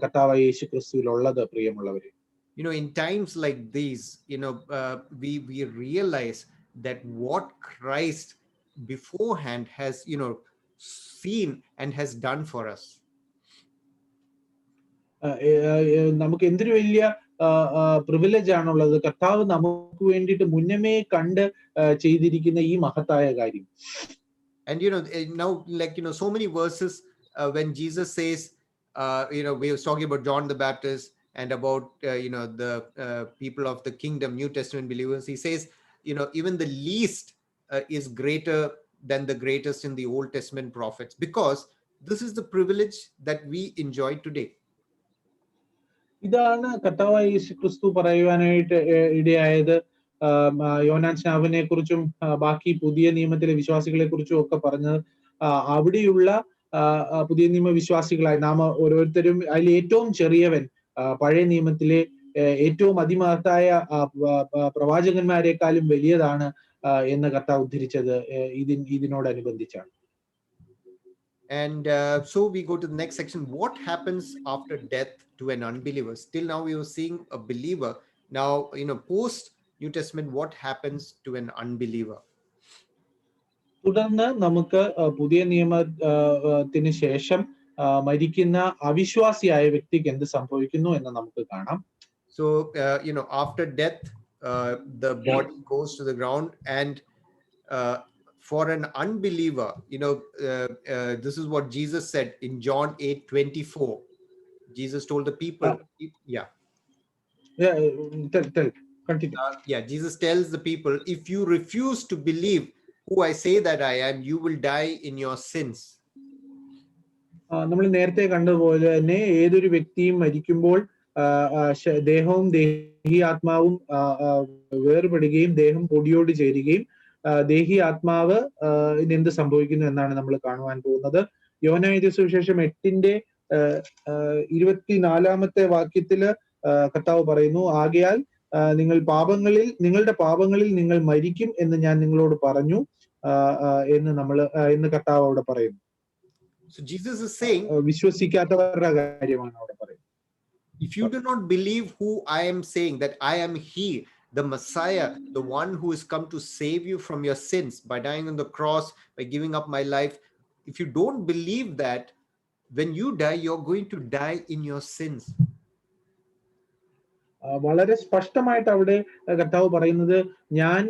കർത്താവായ യേശു ക്രിസ്തുവിൽ ഉള്ളത് പ്രിയമുള്ളവരെ. In times like these, we realize that what Christ beforehand has seen and has done for us. നമുക്ക് എന്തൊരു വലിയ പ്രിവിലേജ് ആണുള്ളത്, കർത്താവ് നമുക്ക് വേണ്ടിയിട്ട് മുന്നമേ കണ്ട് ചെയ്തിരിക്കുന്ന ഈ മഹത്തായ കാര്യം. And now, so many verses when Jesus says, we were talking about John the Baptist and about the people of the kingdom, New Testament believers. He says, even the least is greater than the greatest in the Old Testament prophets, because this is the privilege that we enjoy today. ഇതാണ് കർത്താവായ യേശു ക്രിസ്തു പറയുവാനായിട്ട് ഇടയായത്. യോനാൻ സ്നാപനെ കുറിച്ചും ബാക്കി പുതിയ നിയമത്തിലെ വിശ്വാസികളെ കുറിച്ചും ഒക്കെ പറഞ്ഞത്, അവിടെയുള്ള പുതിയ നിയമ വിശ്വാസികളായി നാം ഓരോരുത്തരും അതിൽ ഏറ്റവും ചെറിയവൻ പഴയ നിയമത്തിലെ ഏറ്റവും അതിമഹത്തായ പ്രവാചകന്മാരെക്കാളും വലിയതാണ് എന്ന് കർത്താവ് ഉദ്ധരിച്ചത് ഇതിനോടനുബന്ധിച്ചാണ്. And so we go to the next section. What happens after death to an unbeliever? Till now we were seeing a believer. Now, post New Testament, what happens to an unbeliever? തുടർന്ന് നമുക്ക് പുതിയ നിയമത്തിന് ശേഷം മരിക്കുന്ന അവിശ്വാസിയായ വ്യക്തിക്ക് എന്ത് സംഭവിക്കുന്നു എന്ന് നമുക്ക് കാണാം. So, after death, the body goes to the ground, and for an unbeliever, this is what Jesus said in John 8:24. Jesus told the people, tell, continue. Jesus tells the people, if you refuse to believe who I say that I am, you will die in your sins. നമ്മൾ നേരത്തെ കണ്ടതുപോലെ തന്നെ ഏതൊരു വ്യക്തിയും മരിക്കുമ്പോൾ ദേഹവും ദേഹി ആത്മാവും വേർപെടുകയും ദേഹം പൊടിയോട് ചേരുകയും ദേഹി ആത്മാവ് എന്ത് സംഭവിക്കുന്നു എന്നാണ് നമ്മൾ കാണുവാൻ പോകുന്നത്. യോഹന്നാൻ എഴുതിയ സുവിശേഷം 8:24 വാക്യത്തില് കർത്താവ് പറയുന്നു, ആകയാൽ നിങ്ങളുടെ പാപങ്ങളിൽ നിങ്ങൾ മരിക്കും എന്ന് ഞാൻ നിങ്ങളോട് പറഞ്ഞു എന്ന് കർത്താവ് അവിടെ പറയുന്നു. So Jesus is saying, വിശ്വസിക്കാത്തവരുടെ കാര്യമാണ് അവിടെ പറയുന്നത്. if you do not believe who I am saying, that I am He, the Messiah, the one who has come to save you from your sins by dying on the cross, by giving up my life, if you don't believe that, when you die, you're going to die in your sins. വളരെ സ്പഷ്ടമായിട്ട് അവിടെ കർത്താവ് പറയുന്നത്, ഞാൻ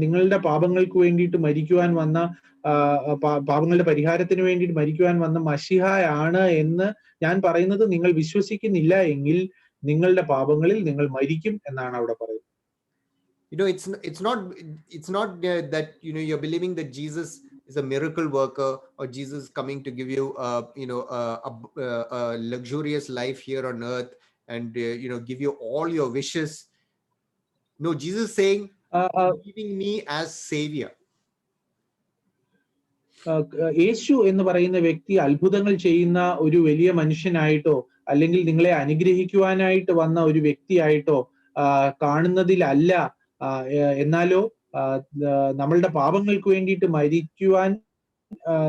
നിങ്ങളുടെ പാപങ്ങൾക്ക് വേണ്ടിയിട്ട് മരിക്കുവാൻ വന്ന പാപങ്ങളുടെ പരിഹാരത്തിന് വേണ്ടിയിട്ട് മരിക്കുവാൻ വന്ന മശിഹായാണ് എന്ന് ഞാൻ പറയുന്നത് നിങ്ങൾ വിശ്വസിക്കുന്നില്ല എങ്കിൽ നിങ്ങളുടെ പാപങ്ങളിൽ നിങ്ങൾ മരിക്കും എന്നാണ് അവിടെ പറയുന്നത്. It's not that you're believing that Jesus is a miracle worker, or Jesus coming to give you a luxurious life here on earth and give you all your wishes. No, Jesus is saying, believing me as Savior. യേശു എന്ന് പറയുന്ന വ്യക്തി അത്ഭുതങ്ങൾ ചെയ്യുന്ന ഒരു വലിയ മനുഷ്യനായിട്ടോ അല്ലെങ്കിൽ നിങ്ങളെ അനുഗ്രഹിക്കുവാനായിട്ട് വന്ന ഒരു വ്യക്തിയായിട്ടോ കാണുന്നതിലല്ല, എന്നാലോ നമ്മളുടെ പാപങ്ങൾക്ക് വേണ്ടിയിട്ട് മരിക്കുവാൻ,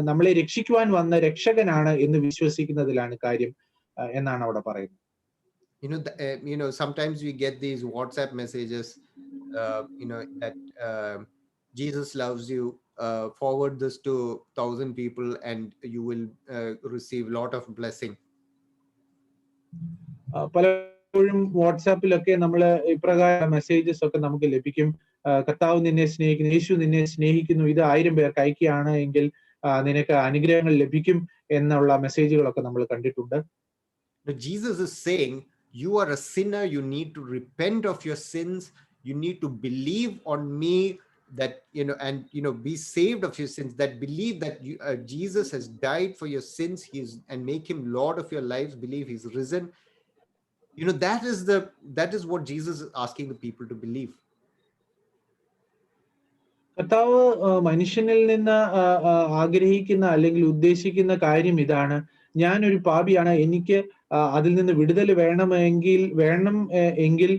നമ്മളെ രക്ഷിക്കുവാൻ വന്ന രക്ഷകനാണ് എന്ന് വിശ്വസിക്കുന്നതിലാണ് കാര്യം എന്നാണ് അവിടെ പറയുന്നത്. Sometimes we get these WhatsApp messages, that Jesus loves you, forward this to 1,000 people and you will receive lot of blessing. പലപ്പോഴും വാട്സാപ്പിലൊക്കെ നമ്മൾ ഇപ്രകാരം മെസ്സേജസ് ഒക്കെ നമുക്ക് ലഭിക്കും, കർത്താവ് നിന്നെ സ്നേഹിക്കുന്നു, യേശു നിന്നെ സ്നേഹിക്കുന്നു, ഇത് 1000 പേർക്ക് അയക്കുകയാണ് എങ്കിൽ നിനക്ക് അനുഗ്രഹങ്ങൾ ലഭിക്കും എന്നുള്ള മെസ്സേജുകളൊക്കെ നമ്മൾ കണ്ടിട്ടുണ്ട്. Jesus is saying, you are a sinner, you need to repent of your sins, you need to believe on me, that and be saved of your sins, that believe that Jesus has died for your sins, and make him Lord of your lives, believe he's risen. That is what Jesus is asking the people to believe. കർത്താവ് മനുഷ്യനിൽ നിന്ന് ആഗ്രഹിക്കുന്ന അല്ലെങ്കിൽ ഉദ്ദേശിക്കുന്ന കാര്യം ഇതാണ്, ഞാനൊരു പാപിയാണ്, എനിക്ക് അതിൽ നിന്ന് വിടുതൽ വേണം എങ്കിൽ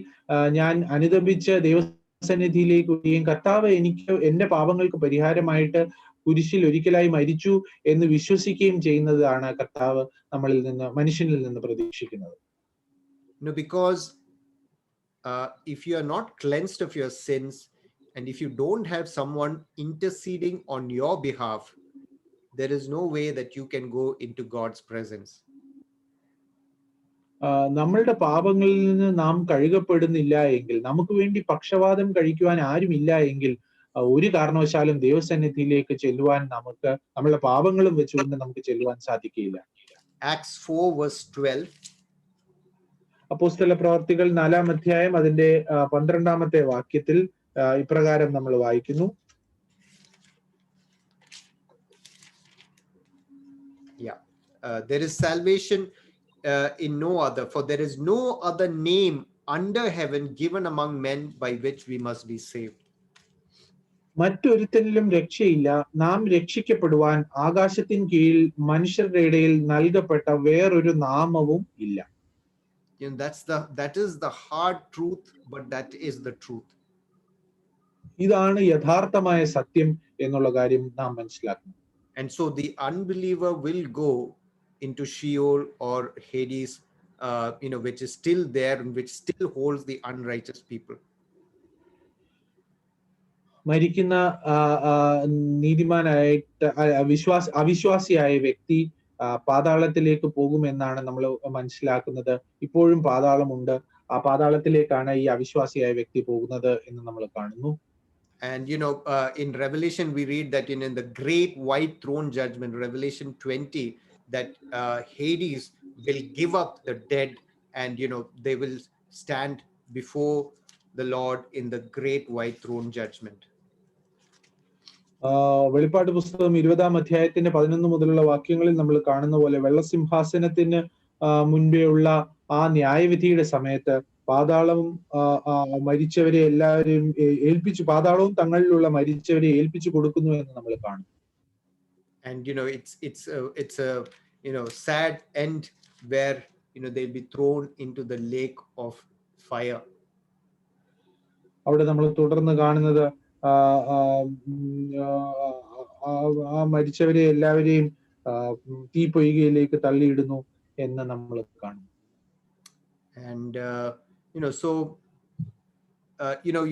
ഞാൻ അനുതപിച്ച് ദൈവസന്നിധിയിലേക്ക് വരികയും കർത്താവ് എനിക്ക് എന്റെ പാപങ്ങൾക്ക് പരിഹാരമായിട്ട് കുരിശിൽ ഒരിക്കലായി മരിച്ചു എന്ന് വിശ്വസിക്കുകയും ചെയ്യുന്നതാണ് കർത്താവ് മനുഷ്യനിൽ നിന്ന് പ്രതീക്ഷിക്കുന്നത്. Because if you are not cleansed of your sins, and if you don't have someone interceding on your behalf, there is no way that you can go into God's presence. നമ്മളുടെ പാപങ്ങളിൽ നിന്ന് നാം കഴുകപ്പെടുന്നില്ല എങ്കിൽ, നമുക്ക് വേണ്ടി പക്ഷവാദം കഴിക്കുവാൻ ആരുമില്ല എങ്കിൽ ഒരു കാരണവശാലും ദൈവസന്നിധിയിലേക്ക് ചെല്ലുവാൻ നമ്മളുടെ പാപങ്ങളും വെച്ചുകൊണ്ട് നമുക്ക് ചെല്ലുവാൻ സാധിക്കില്ല. Acts 4:12. അപ്പോസ്തല പ്രവർത്തികൾ 4-ാം അധ്യായം അതിന്റെ 12-ാമത്തെ വാക്യത്തിൽ ഇപ്രകാരം നമ്മൾ വായിക്കുന്നു. There is salvation in no other, for there is no other name under heaven given among men by which we must be saved. മറ്റൊരുത്തനിലും രക്ഷയില്ല, നാം രക്ഷിക്കപ്പെടുവാൻ ആകാശത്തിൻ കീഴിൽ മനുഷ്യരുടെ ഇടയിൽ നൽകപ്പെട്ട വേറൊരു നാമവും ഇല്ല. That is the hard truth, but that is the truth. ഇതാണ് യഥാർത്ഥമായ സത്യം എന്നുള്ള കാര്യം നാം മനസ്സിലാക്കണം. And so the unbeliever will go into Sheol or Hades, which is still there and which still holds the unrighteous people. മരിക്കുന്ന നീതിമാനായിട്ട് അവിശ്വാസിയായ വ്യക്തി പാതാളത്തിലേക്ക് പോകുമെന്നാണ് നമ്മൾ മനസ്സിലാക്കുന്നത്. ഇപ്പോഴും പാതാളമുണ്ട്, ആ പാതാളത്തിലേക്കാണ് ഈ അവിശ്വാസിയായ വ്യക്തി പോകുന്നത് എന്ന് നമ്മൾ കാണുന്നു. And in Revelation we read that in the great white throne judgment, Revelation 20, that Hades will give up the dead, and they will stand before the Lord in the great white throne judgment. വെളിപ്പാട് പുസ്തകം 20-ാം അധ്യായത്തിന്റെ 11 മുതലുള്ള വാക്യങ്ങളിൽ നമ്മൾ കാണുന്ന പോലെ വെള്ളസിംഹാസനത്തിന് മുൻപേ ഉള്ള ആ ന്യായവിധിയുടെ സമയത്ത് പാതാളവും മരിച്ചവരെ എല്ലാവരെയും പാതാളവും തങ്ങളിലുള്ള മരിച്ചവരെ ഏൽപ്പിച്ചു കൊടുക്കുന്നു എന്ന് നമ്മൾ കാണും. And it's a sad end where they'll be thrown into the lake of fire. അവിടെ നമ്മൾ തുടർന്ന് കാണുന്നത് ആ മരിച്ചവരെ എല്ലാവരെയും തീപ്പൊയ്കയിലേക്ക് തള്ളിയിടുന്നു എന്ന് നമ്മൾ കാണും. And so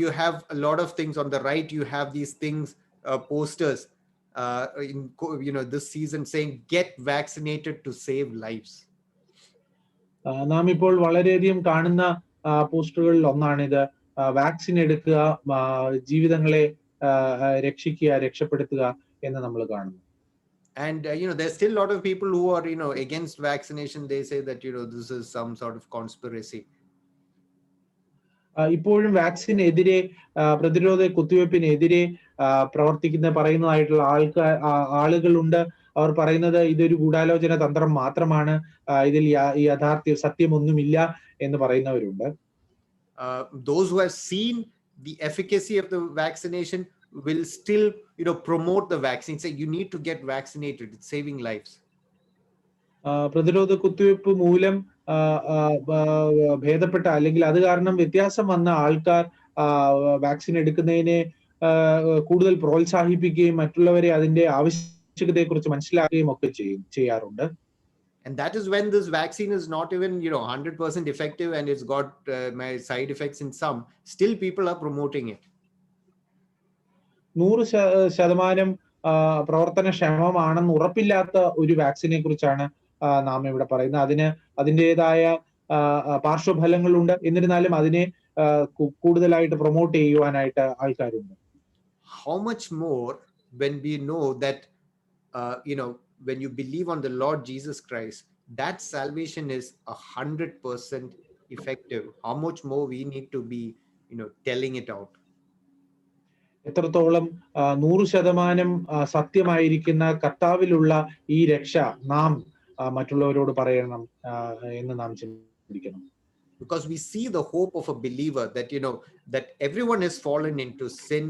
you have a lot of things on the right. You have these things, posters in this season saying get vaccinated to save lives. നാം ഇപ്പോൾ വളരെയധികം കാണുന്ന പോസ്റ്ററുകളിൽ ഒന്നാണിത്. വാക്സിൻ എടുക്കുക, ജീവിതങ്ങളെ രക്ഷിക്കുക, രക്ഷപ്പെടുത്തുക എന്ന് നമ്മൾ കാണുന്നു. And there's still a lot of people who are against vaccination. They say that this is some sort of conspiracy. ഇപ്പോഴും വാക്സിനെതിരെ, പ്രതിരോധ കുത്തിവയ്പ്പിനെതിരെ പറയുന്നതായിട്ടുള്ള ആളുകളുണ്ട്. അവർ പറയുന്നത് ഇതൊരു ഗൂഢാലോചന തന്ത്രം മാത്രമാണ്, ഇതിൽ സത്യമൊന്നുമില്ല എന്ന് പറയുന്നവരുണ്ട്. Those who have seen the efficacy of the vaccination will still promote the vaccine, say you need to get vaccinated, it's saving lives. പ്രതിരോധ കുത്തിവയ്പ്പ് മൂലം ഭേദപ്പെട്ട അല്ലെങ്കിൽ അത് കാരണം വ്യത്യാസം വന്ന ആൾക്കാർ വാക്സിൻ എടുക്കുന്നതിനെ കൂടുതൽ പ്രോത്സാഹിപ്പിക്കുകയും മറ്റുള്ളവരെ അതിന്റെ ആവശ്യകതയെക്കുറിച്ച് മനസ്സിലാക്കുകയും ഒക്കെ ചെയ്യാറുണ്ട്. And that is when this vaccine is not even 100% effective and it's got side effects in some, still people are promoting it. 100% പ്രവർത്തനക്ഷമമാണെന്ന് ഉറപ്പില്ലാത്ത ഒരു വാക്സിനെ കുറിച്ചാണ് നാം ഇവിടെ പറയുന്നത്. അതിൻ്റെതായ പാർശ്വഫലങ്ങളുണ്ട്, എന്നിരുന്നാലും അതിനെ കൂടുതലായിട്ട് പ്രൊമോട്ട് ചെയ്യുവാനായിട്ട് ആൾക്കാരുണ്ട്. How much more when we know that when you believe on the Lord Jesus Christ, that salvation is 100% effective. How much more we need to be telling it out. എത്രത്തോളം 100% സത്യമായിരിക്കുന്ന കർത്താവിലുള്ള ഈ രക്ഷ നാം മറ്റുള്ളവരോട് പറയണം എന്ന് നാം ചിന്തിക്കണം. Because we see the hope of a believer that that everyone has fallen into sin,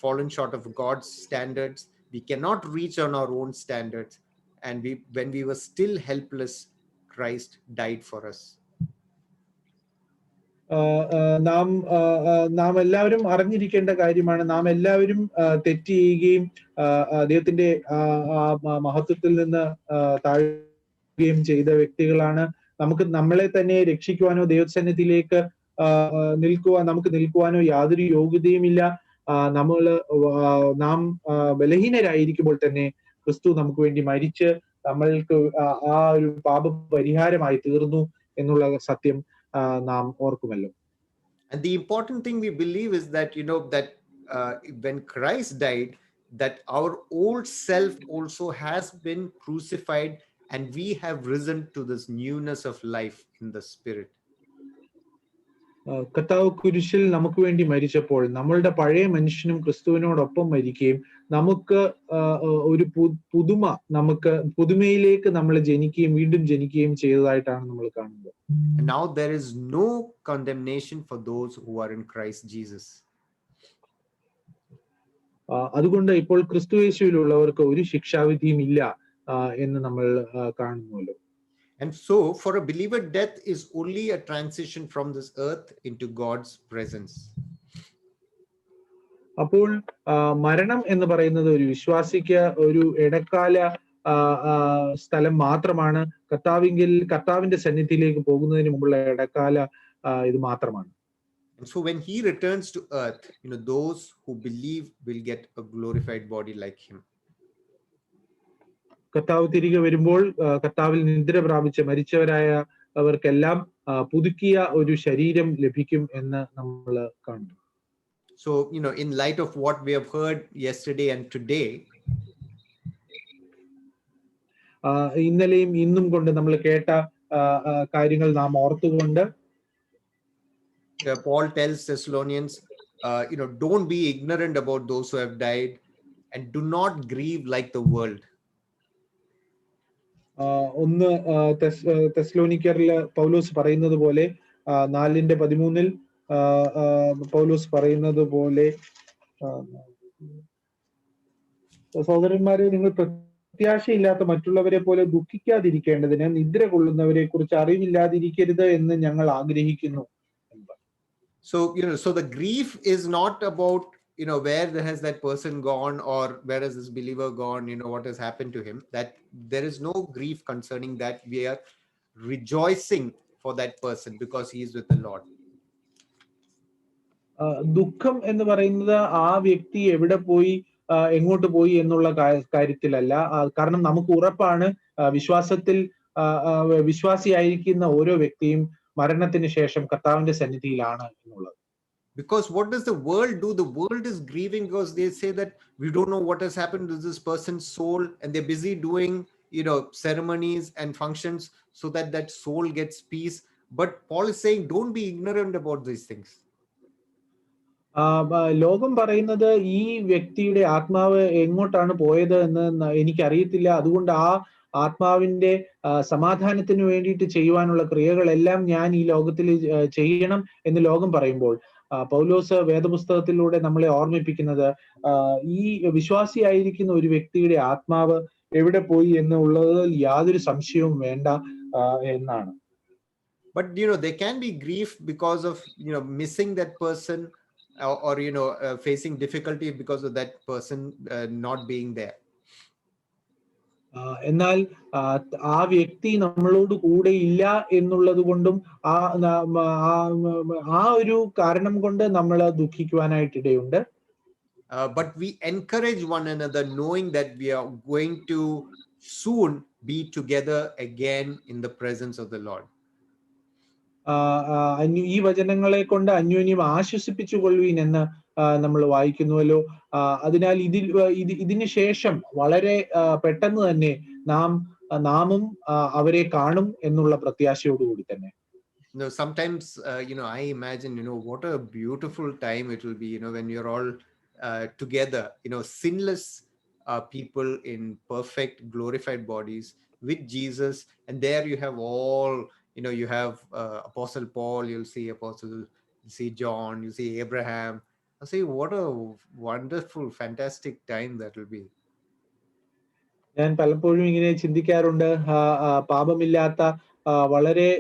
fallen short of God's standards. We cannot reach on our own standards, and when we were still helpless, Christ died for us. നാം എല്ലാവരും അറിഞ്ഞിരിക്കേണ്ട കാര്യമാണ്, നാം എല്ലാവരും തെറ്റ് ചെയ്യുകയും ദൈവത്തിന്റെ മഹത്വത്തിൽ നിന്ന് താഴുകയും ചെയ്ത വ്യക്തികളാണ്. നമ്മളെ തന്നെ രക്ഷിക്കുവാനോ ദൈവസന്നിധിയിലേക്ക് നമുക്ക് നിൽക്കുവാനോ യാതൊരു യോഗ്യതയുമില്ല. നാം ബലഹീനരായിരിക്കുമ്പോൾ തന്നെ ക്രിസ്തു നമുക്ക് വേണ്ടി മരിച്ച് നമ്മൾക്ക് ആ ഒരു പാപ പരിഹാരമായി തീർന്നു എന്നുള്ള സത്യം നാം ഓർക്കുമല്ലോ. And the important thing we believe is that that when Christ died, that our old self also has been crucified and we have risen to this newness of life in the spirit. കർത്താവ് കുരിശിൽ നമുക്ക് വേണ്ടി മരിച്ചപ്പോൾ നമ്മളുടെ പഴയ മനുഷ്യനും ക്രിസ്തുവിനോടൊപ്പം മരിക്കുകയും നമുക്ക് ഒരു പുതുമയിലേക്ക് നമ്മൾ ജനിക്കുകയും വീണ്ടും ജനിക്കുകയും ചെയ്തതായിട്ടാണ് നമ്മൾ കാണുന്നത്. And now there is no condemnation for those who are in Christ Jesus. അതുകൊണ്ട് ഇപ്പോൾ ക്രിസ്തു യേശുവിലുള്ളവർക്ക് ഒരു ശിക്ഷാവിധിയും ഇല്ല എന്ന് നമ്മൾ കാണുന്നുവല്ലോ. And so for a believer, death is only a transition from this earth into God's presence. അപ്പോൾ മരണം എന്ന് പറയുന്നത് ഒരു വിശ്വാസിക്ക് ഒരു ഇടക്കാല സ്ഥലം മാത്രമാണ്. കർത്താവിന്റെ സന്നിധിയിലേക്ക് പോകുന്നതിന് മുമ്പുള്ള ഇടക്കാല ഇത് മാത്രമാണ്. And so when he returns to earth, those who believe will get a glorified body like him. കർത്താവ് തിരികെ വരുമ്പോൾ കർത്താവിൽ നിദ്ര പ്രാപിച്ച് മരിച്ചവരായ അവർക്കെല്ലാം പുതുക്കിയ ഒരു ശരീരം ലഭിക്കും എന്ന് നമ്മൾ കാണുന്നു. So in light of what we have heard yesterday and today, ഇന്നലെയും ഇന്നും കൊണ്ട് നമ്മൾ കേട്ട കാര്യങ്ങൾ നാം ഓർത്തുകൊണ്ട് Paul tells Thessalonians, don't be ignorant about those who have died and do not grieve like the world. ഒന്ന് തെസ്സലോനിക്കറിൽ പൗലോസ് പറയുന്നത് പോലെ 4:13 പൗലോസ് പറയുന്നത് പോലെ, സഹോദരന്മാരെ, നിങ്ങൾ പ്രത്യാശയില്ലാത്ത മറ്റുള്ളവരെ പോലെ ദുഃഖിക്കാതിരിക്കേണ്ടതിന് നിദ്ര കൊള്ളുന്നവരെ കുറിച്ച് അറിവില്ലാതിരിക്കരുത് എന്ന് ഞങ്ങൾ ആഗ്രഹിക്കുന്നു. So, so the grief is not about, where has that person gone or where has this believer gone, what has happened to him. That there is no grief concerning that. We are rejoicing for that person because he is with the Lord. ദുഃഖം എന്ന് പറയുന്നത് ആ വ്യക്തി എവിടെ പോയി, എങ്ങോട്ട് പോയി എന്നുള്ള കാര്യത്തിലല്ല. കാരണം നമുക്ക് ഉറപ്പാണ്, വിശ്വാസിയായിരിക്കുന്ന ഓരോ വ്യക്തിയും മരണത്തിന് ശേഷം കർത്താവിന്റെ സന്നിധിയിലാണ് എന്നുള്ളത്. Because what does the world do? The world is grieving because they say that we don't know what has happened to this person's soul, and they're busy doing, ceremonies and functions so that that soul gets peace. But Paul is saying, don't be ignorant about these things. ലോകം പറയുന്നത് ഈ വ്യക്തിയുടെ ആത്മാവ് എങ്ങോട്ടാണ് പോയത് എന്ന് എനിക്കറിയത്തില്ല, അതുകൊണ്ട് ആ ആത്മാവിന്റെ സമാധാനത്തിന് വേണ്ടിയിട്ട് ചെയ്യുവാനുള്ള ക്രിയകളെല്ലാം ഞാൻ ഈ ലോകത്തിൽ ചെയ്യണം എന്ന് ലോകം പറയുമ്പോൾ, പൗലോസ് വേദപുസ്തകത്തിലൂടെ നമ്മളെ ഓർമ്മിപ്പിക്കുന്നത് ഈ വിശ്വാസിയായിരിക്കുന്ന ഒരു വ്യക്തിയുടെ ആത്മാവ് എവിടെ പോയി എന്നുള്ളത് യാതൊരു സംശയവും വേണ്ട എന്നാണ്. But there can be grief because of missing that person, or facing difficulty because of that person not being there. എന്നാൽ ആ വ്യക്തി നമ്മളോട് കൂടെ ഇല്ല എന്നുള്ളത് കൊണ്ടും ആ ഒരു കാരണം കൊണ്ട് നമ്മൾ ദുഃഖിക്കുവാനായിട്ടിടയുണ്ട്. But we encourage one another, knowing that we are going to soon be together again in the presence of the Lord. ഈ വചനങ്ങളെ കൊണ്ട് അന്യോന്യം ആശ്വസിപ്പിച്ചു കൊള്ളുവീൻ എന്ന് നമ്മൾ വായിക്കുന്നുവല്ലോ. അതിനാൽ ഇതിന് ശേഷം വളരെ പെട്ടെന്ന് തന്നെ നാമും അവരെ കാണും എന്നുള്ള പ്രത്യാശയോടുകൂടി തന്നെ. Sometimes I imagine what a beautiful time it will be when you're all together, sinless people in perfect glorified bodies with Jesus, and there you have all, you have Apostle Paul, you'll see John, you see Abraham. I say, what a wonderful, fantastic time that will be. ഞാൻ പലപ്പോഴും ഇങ്ങനെ ചിന്തിക്കാറുണ്ട്, പാപമില്ലാത്ത വളരെ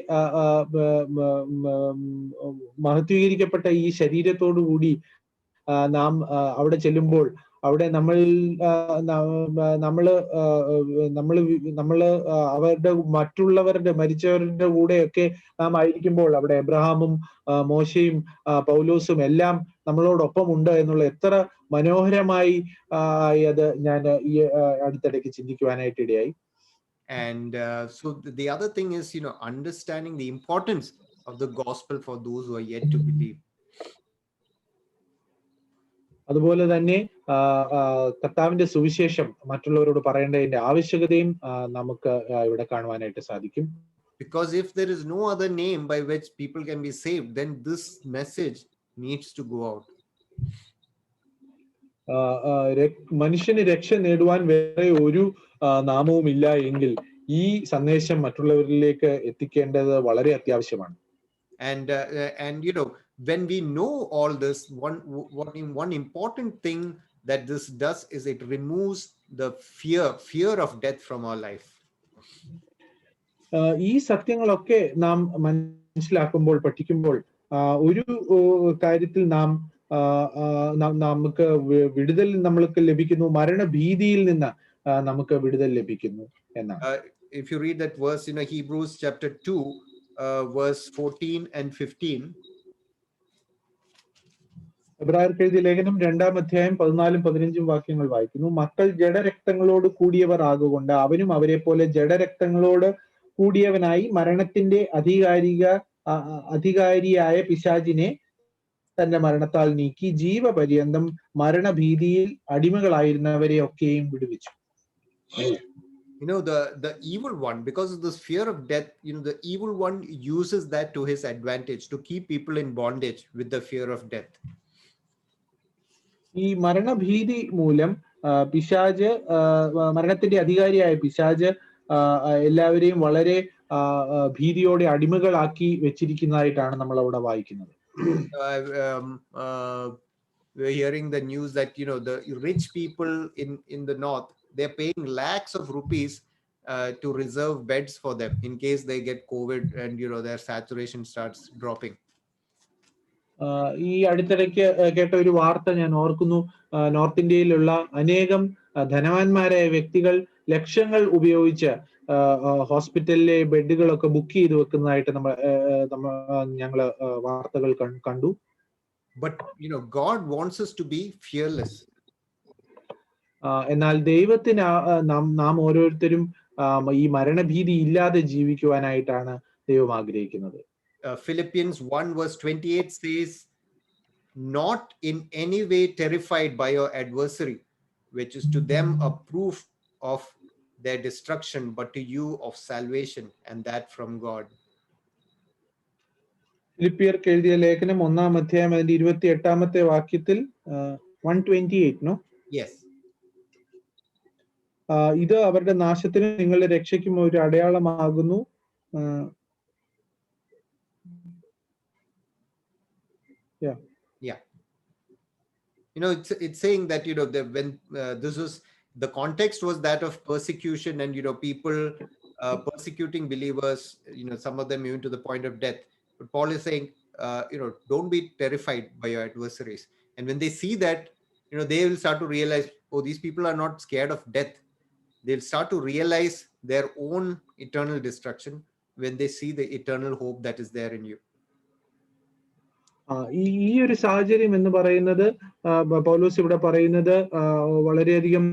മഹത്വീകരിക്കപ്പെട്ട ഈ ശരീരത്തോടു കൂടി നാം അവിടെ ചെല്ലുമ്പോൾ അവിടെ അവരുടെ മറ്റുള്ളവരുടെ മരിച്ചവരുടെ കൂടെയൊക്കെ നാം ആയിരിക്കുമ്പോൾ അവിടെ എബ്രഹാമും മോശയും പൗലോസും എല്ലാം നമ്മളോടൊപ്പം ഉണ്ട് എന്നുള്ള എത്ര മനോഹരമായി അത് ഞാൻ ഈ അടുത്തിടയ്ക്ക് ചിന്തിക്കുവാനായിട്ട് ഇടയായി. And so the other thing is, understanding the importance of the gospel for those who are yet to believe. അതുപോലെ തന്നെ കർത്താവിന്റെ സുവിശേഷം മറ്റുള്ളവരോട് പറയേണ്ടതിന്റെ ആവശ്യകതയും നമുക്ക് ഇവിടെ കാണുവാനായിട്ട് സാധിക്കും. Because if there is no other name by which people can be saved, then this message needs to go out. മനുഷ്യന് രക്ഷ നേടുവാൻ വേറെ ഒരു നാമവും ഇല്ല എങ്കിൽ ഈ സന്ദേശം മറ്റുള്ളവരിലേക്ക് എത്തിക്കേണ്ടത് വളരെ അത്യാവശ്യമാണ്. And when we know all this, one important thing that this does is it removes the fear of death from our life. ഈ സത്യങ്ങളൊക്കെ നാം മനസ്സിലാക്കുമ്പോൾ, പഠിക്കുമ്പോൾ ഒരു കാര്യത്തിൽ നമുക്ക് വിടുതൽ നമ്മൾക്ക് ലഭിക്കുന്നു, മരണഭീതിയിൽ നിന്ന് നമുക്ക് വിടുതൽ ലഭിക്കുന്നു എന്നാണ്. If you read that verse, Hebrews chapter 2 verse 14 and 15. എബ്രായർക്ക് എഴുതിയ ലേഖനം 2-ാം അധ്യായം 14-15 വാക്യങ്ങൾ വായിക്കുന്നു. മക്കൾ ജഡരക്തങ്ങളോട് കൂടിയവർ ആകുകൊണ്ട് അവനും അവരെ പോലെ ജഡരക്തങ്ങളോട് കൂടിയവനായി മരണത്തിന്റെ അധികാരിയായ പിശാചിനെ തന്റെ മരണത്താൽ നീക്കി ജീവപര്യന്തം മരണഭീതിയിൽ അടിമകളായിരുന്നവരെ ഒക്കെയും വിടുവിച്ചു. The evil one, because of this fear of death, the evil one uses that to his advantage to keep people in bondage with the fear of death. ഈ മരണഭീതി മൂലം പിശാച്, മരണത്തിന്റെ അധികാരിയായ പിശാച് എല്ലാവരെയും വളരെ ഭീതിയോടെ അടിമകളാക്കി വെച്ചിരിക്കുന്നതായിട്ടാണ് നമ്മൾ അവിടെ വായിക്കുന്നത്. We're hearing the news that the rich people in the north, they're paying lakhs of rupees to reserve beds for them in case they get COVID and their saturation starts dropping. ഈ അടുത്തിടയ്ക്ക് കേട്ട ഒരു വാർത്ത ഞാൻ ഓർക്കുന്നു. നോർത്ത് ഇന്ത്യയിലുള്ള അനേകം ധനവാന്മാരായ വ്യക്തികൾ ലക്ഷങ്ങൾ ഉപയോഗിച്ച് ഹോസ്പിറ്റലിലെ ബെഡുകളൊക്കെ ബുക്ക് ചെയ്ത് വെക്കുന്നതായിട്ട് ഞങ്ങൾ വാർത്തകൾ കണ്ടു. But God wants us to be fearless. എന്നാൽ ദൈവത്തിന് നാം ഓരോരുത്തരും ഈ മരണഭീതി ഇല്ലാതെ ജീവിക്കുവാനായിട്ടാണ് ദൈവം ആഗ്രഹിക്കുന്നത്. Philippians 1 verse 28 says, not in any way terrified by your adversary, which is to them a proof of their destruction, but to you of salvation, and that from God. ഫിലിപ്പിയർക്ക് എഴുതിയ ലേഖനം 1-ാം അധ്യായം അതിന്റെ 28-ാമത്തെ വാക്യത്തിൽ 128 നോ? Yes. ഇത് അവരുടെ നാശത്തിനും നിങ്ങളുടെ രക്ഷയ്ക്കും ഒരു അടയാളമാകുന്നു. Yeah. It's saying that when this was the context was that of persecution and people persecuting believers, some of them even to the point of death. But Paul is saying don't be terrified by your adversaries, and when they see that, they will start to realize, oh, these people are not scared of death. They'll start to realize their own eternal destruction when they see the eternal hope that is there in you. ഈ ഒരു സാഹചര്യം എന്ന് പറയുന്നത് പൗലോസ് ഇവിടെ പറയുന്നത് വളരെയധികം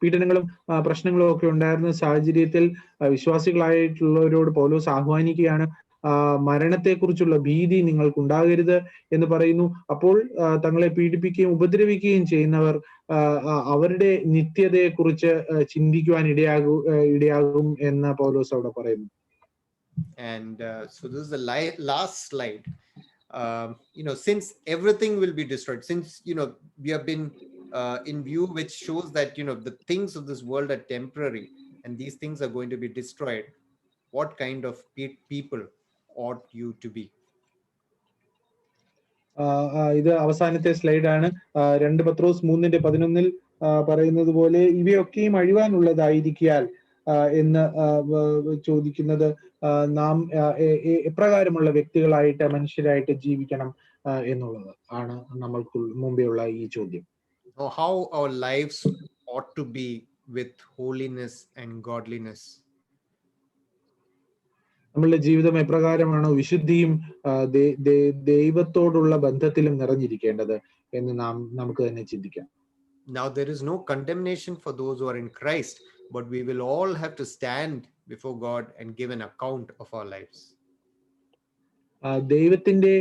പീഡനങ്ങളും പ്രശ്നങ്ങളും ഒക്കെ ഉണ്ടായിരുന്ന സാഹചര്യത്തിൽ വിശ്വാസികളായിട്ടുള്ളവരോട് പൗലോസ് ആഹ്വാനിക്കുകയാണ്, മരണത്തെക്കുറിച്ചുള്ള ഭീതി നിങ്ങൾക്കുണ്ടാകരുത് എന്ന് പറയുന്നു. അപ്പോൾ തങ്ങളെ പീഡിപ്പിക്കുകയും ഉപദ്രവിക്കുകയും ചെയ്യുന്നവർ അവരുടെ നിത്യതയെക്കുറിച്ച് ചിന്തിക്കുവാൻ ഇടയാകും എന്ന് പൗലോസ് അവിടെ പറയുന്നു. And so this is the last slide. Since everything will be destroyed, since we have been in view which shows that the things of this world are temporary and these things are going to be destroyed, what kind of people ought you to be? ഇത് അവസാനത്തെ സ്ലൈഡാണ്. 2 പത്രോസ് 3:11 പറയുന്നത് പോലെ ഇവയൊക്കെയും അഴിവാനുള്ളതായിരിക്കാൽ എന്ന് ചോദിക്കുന്നത് നാം എപ്രകാരമുള്ള വ്യക്തികളായിട്ട് മനുഷ്യരായിട്ട് ജീവിക്കണം എന്നുള്ളത് ആണ് നമ്മൾക്ക് മുമ്പെയുള്ള ഈ ചോദ്യം. How our lives ought to be with holiness and godliness. നമ്മളുടെ ജീവിതം എപ്രകാരമാണോ വിശുദ്ധിയും ദൈവത്തോടുള്ള ബന്ധത്തിലും നിറഞ്ഞിരിക്കേണ്ടത് എന്ന് നമുക്ക് തന്നെ ചിന്തിക്കാം. Now there is no condemnation for those who are in Christ, but we will all have to stand before God and give an account of our lives. ദൈവത്തിന്റെ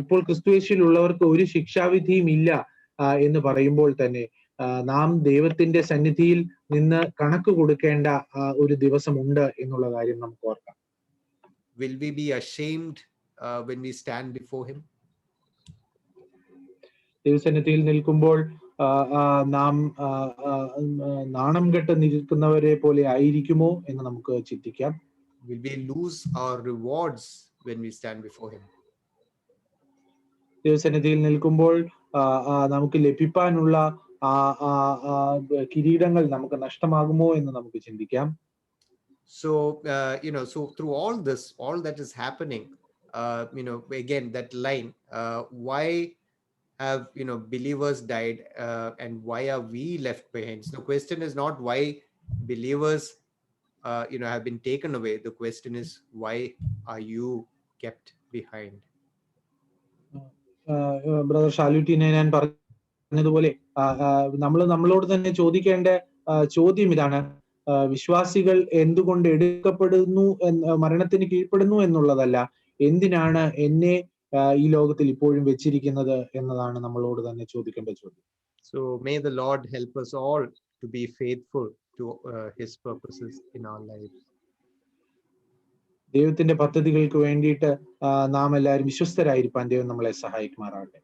ഇപ്പോൾ ക്രിസ്തുയേശുവിലുള്ളവർക്ക് ഒരു ശിക്ഷാവിധിയും ഇല്ല എന്ന് പറയുമ്പോൾ തന്നെ നാം ദൈവത്തിന്റെ സന്നിധിയിൽ നിന്ന് കണക്ക് കൊടുക്കേണ്ട ഒരു ദിവസമുണ്ട് എന്നുള്ള കാര്യം നമുക്ക് ഓർക്കാം. Will we be ashamed when we stand before him? ദൈവസന്നിധിയിൽ നിൽക്കുമ്പോൾ നാം നാണം കെട്ട് നിൽക്കുന്നവരെ പോലെ ആയിരിക്കുമോ എന്ന് നമുക്ക് ചിന്തിക്കാം. Will we lose our rewards when we stand before him? ദൈവസന്നിധിയിൽ നിൽക്കുമ്പോൾ നമുക്ക് ലഭിക്കാനുള്ള കിരീടങ്ങൾ നമുക്ക് നഷ്ടമാകുമോ എന്ന് നമുക്ക് ചിന്തിക്കാം. So so through all this, all that is happening, again that line, why have believers died and why are we left behind? So the question is not why believers have been taken away. The question is, why are you kept behind? Brother ഷാലുട്ടീനെ ഞാൻ പറഞ്ഞതുപോലെ നമ്മളോട് തന്നെ ചോദിക്കേണ്ട ചോദ്യം ഇതാണ്, വിശ്വാസികൾ എന്തുകൊണ്ട് എടുക്കപ്പെടുന്നു, മരണത്തിന് കീഴ്പ്പെടുന്നു എന്നുള്ളതല്ല, എന്തിനാണ് എന്നെ ഈ ലോകത്തിൽ ഇപ്പോഴും വെച്ചിരിക്കുന്നത് എന്നതാണ് നമ്മളോട് തന്നെ ചോദിക്കേണ്ട ചോദ്യം. So may the Lord help us all to be faithful to his purposes in our lives. ദൈവത്തിന്റെ പദ്ധതികൾക്ക് വേണ്ടിയിട്ട് നാം എല്ലാവരും വിശ്വസ്തരായിരിക്കാൻ ദൈവം നമ്മളെ സഹായിക്കുമാറാകട്ടെ.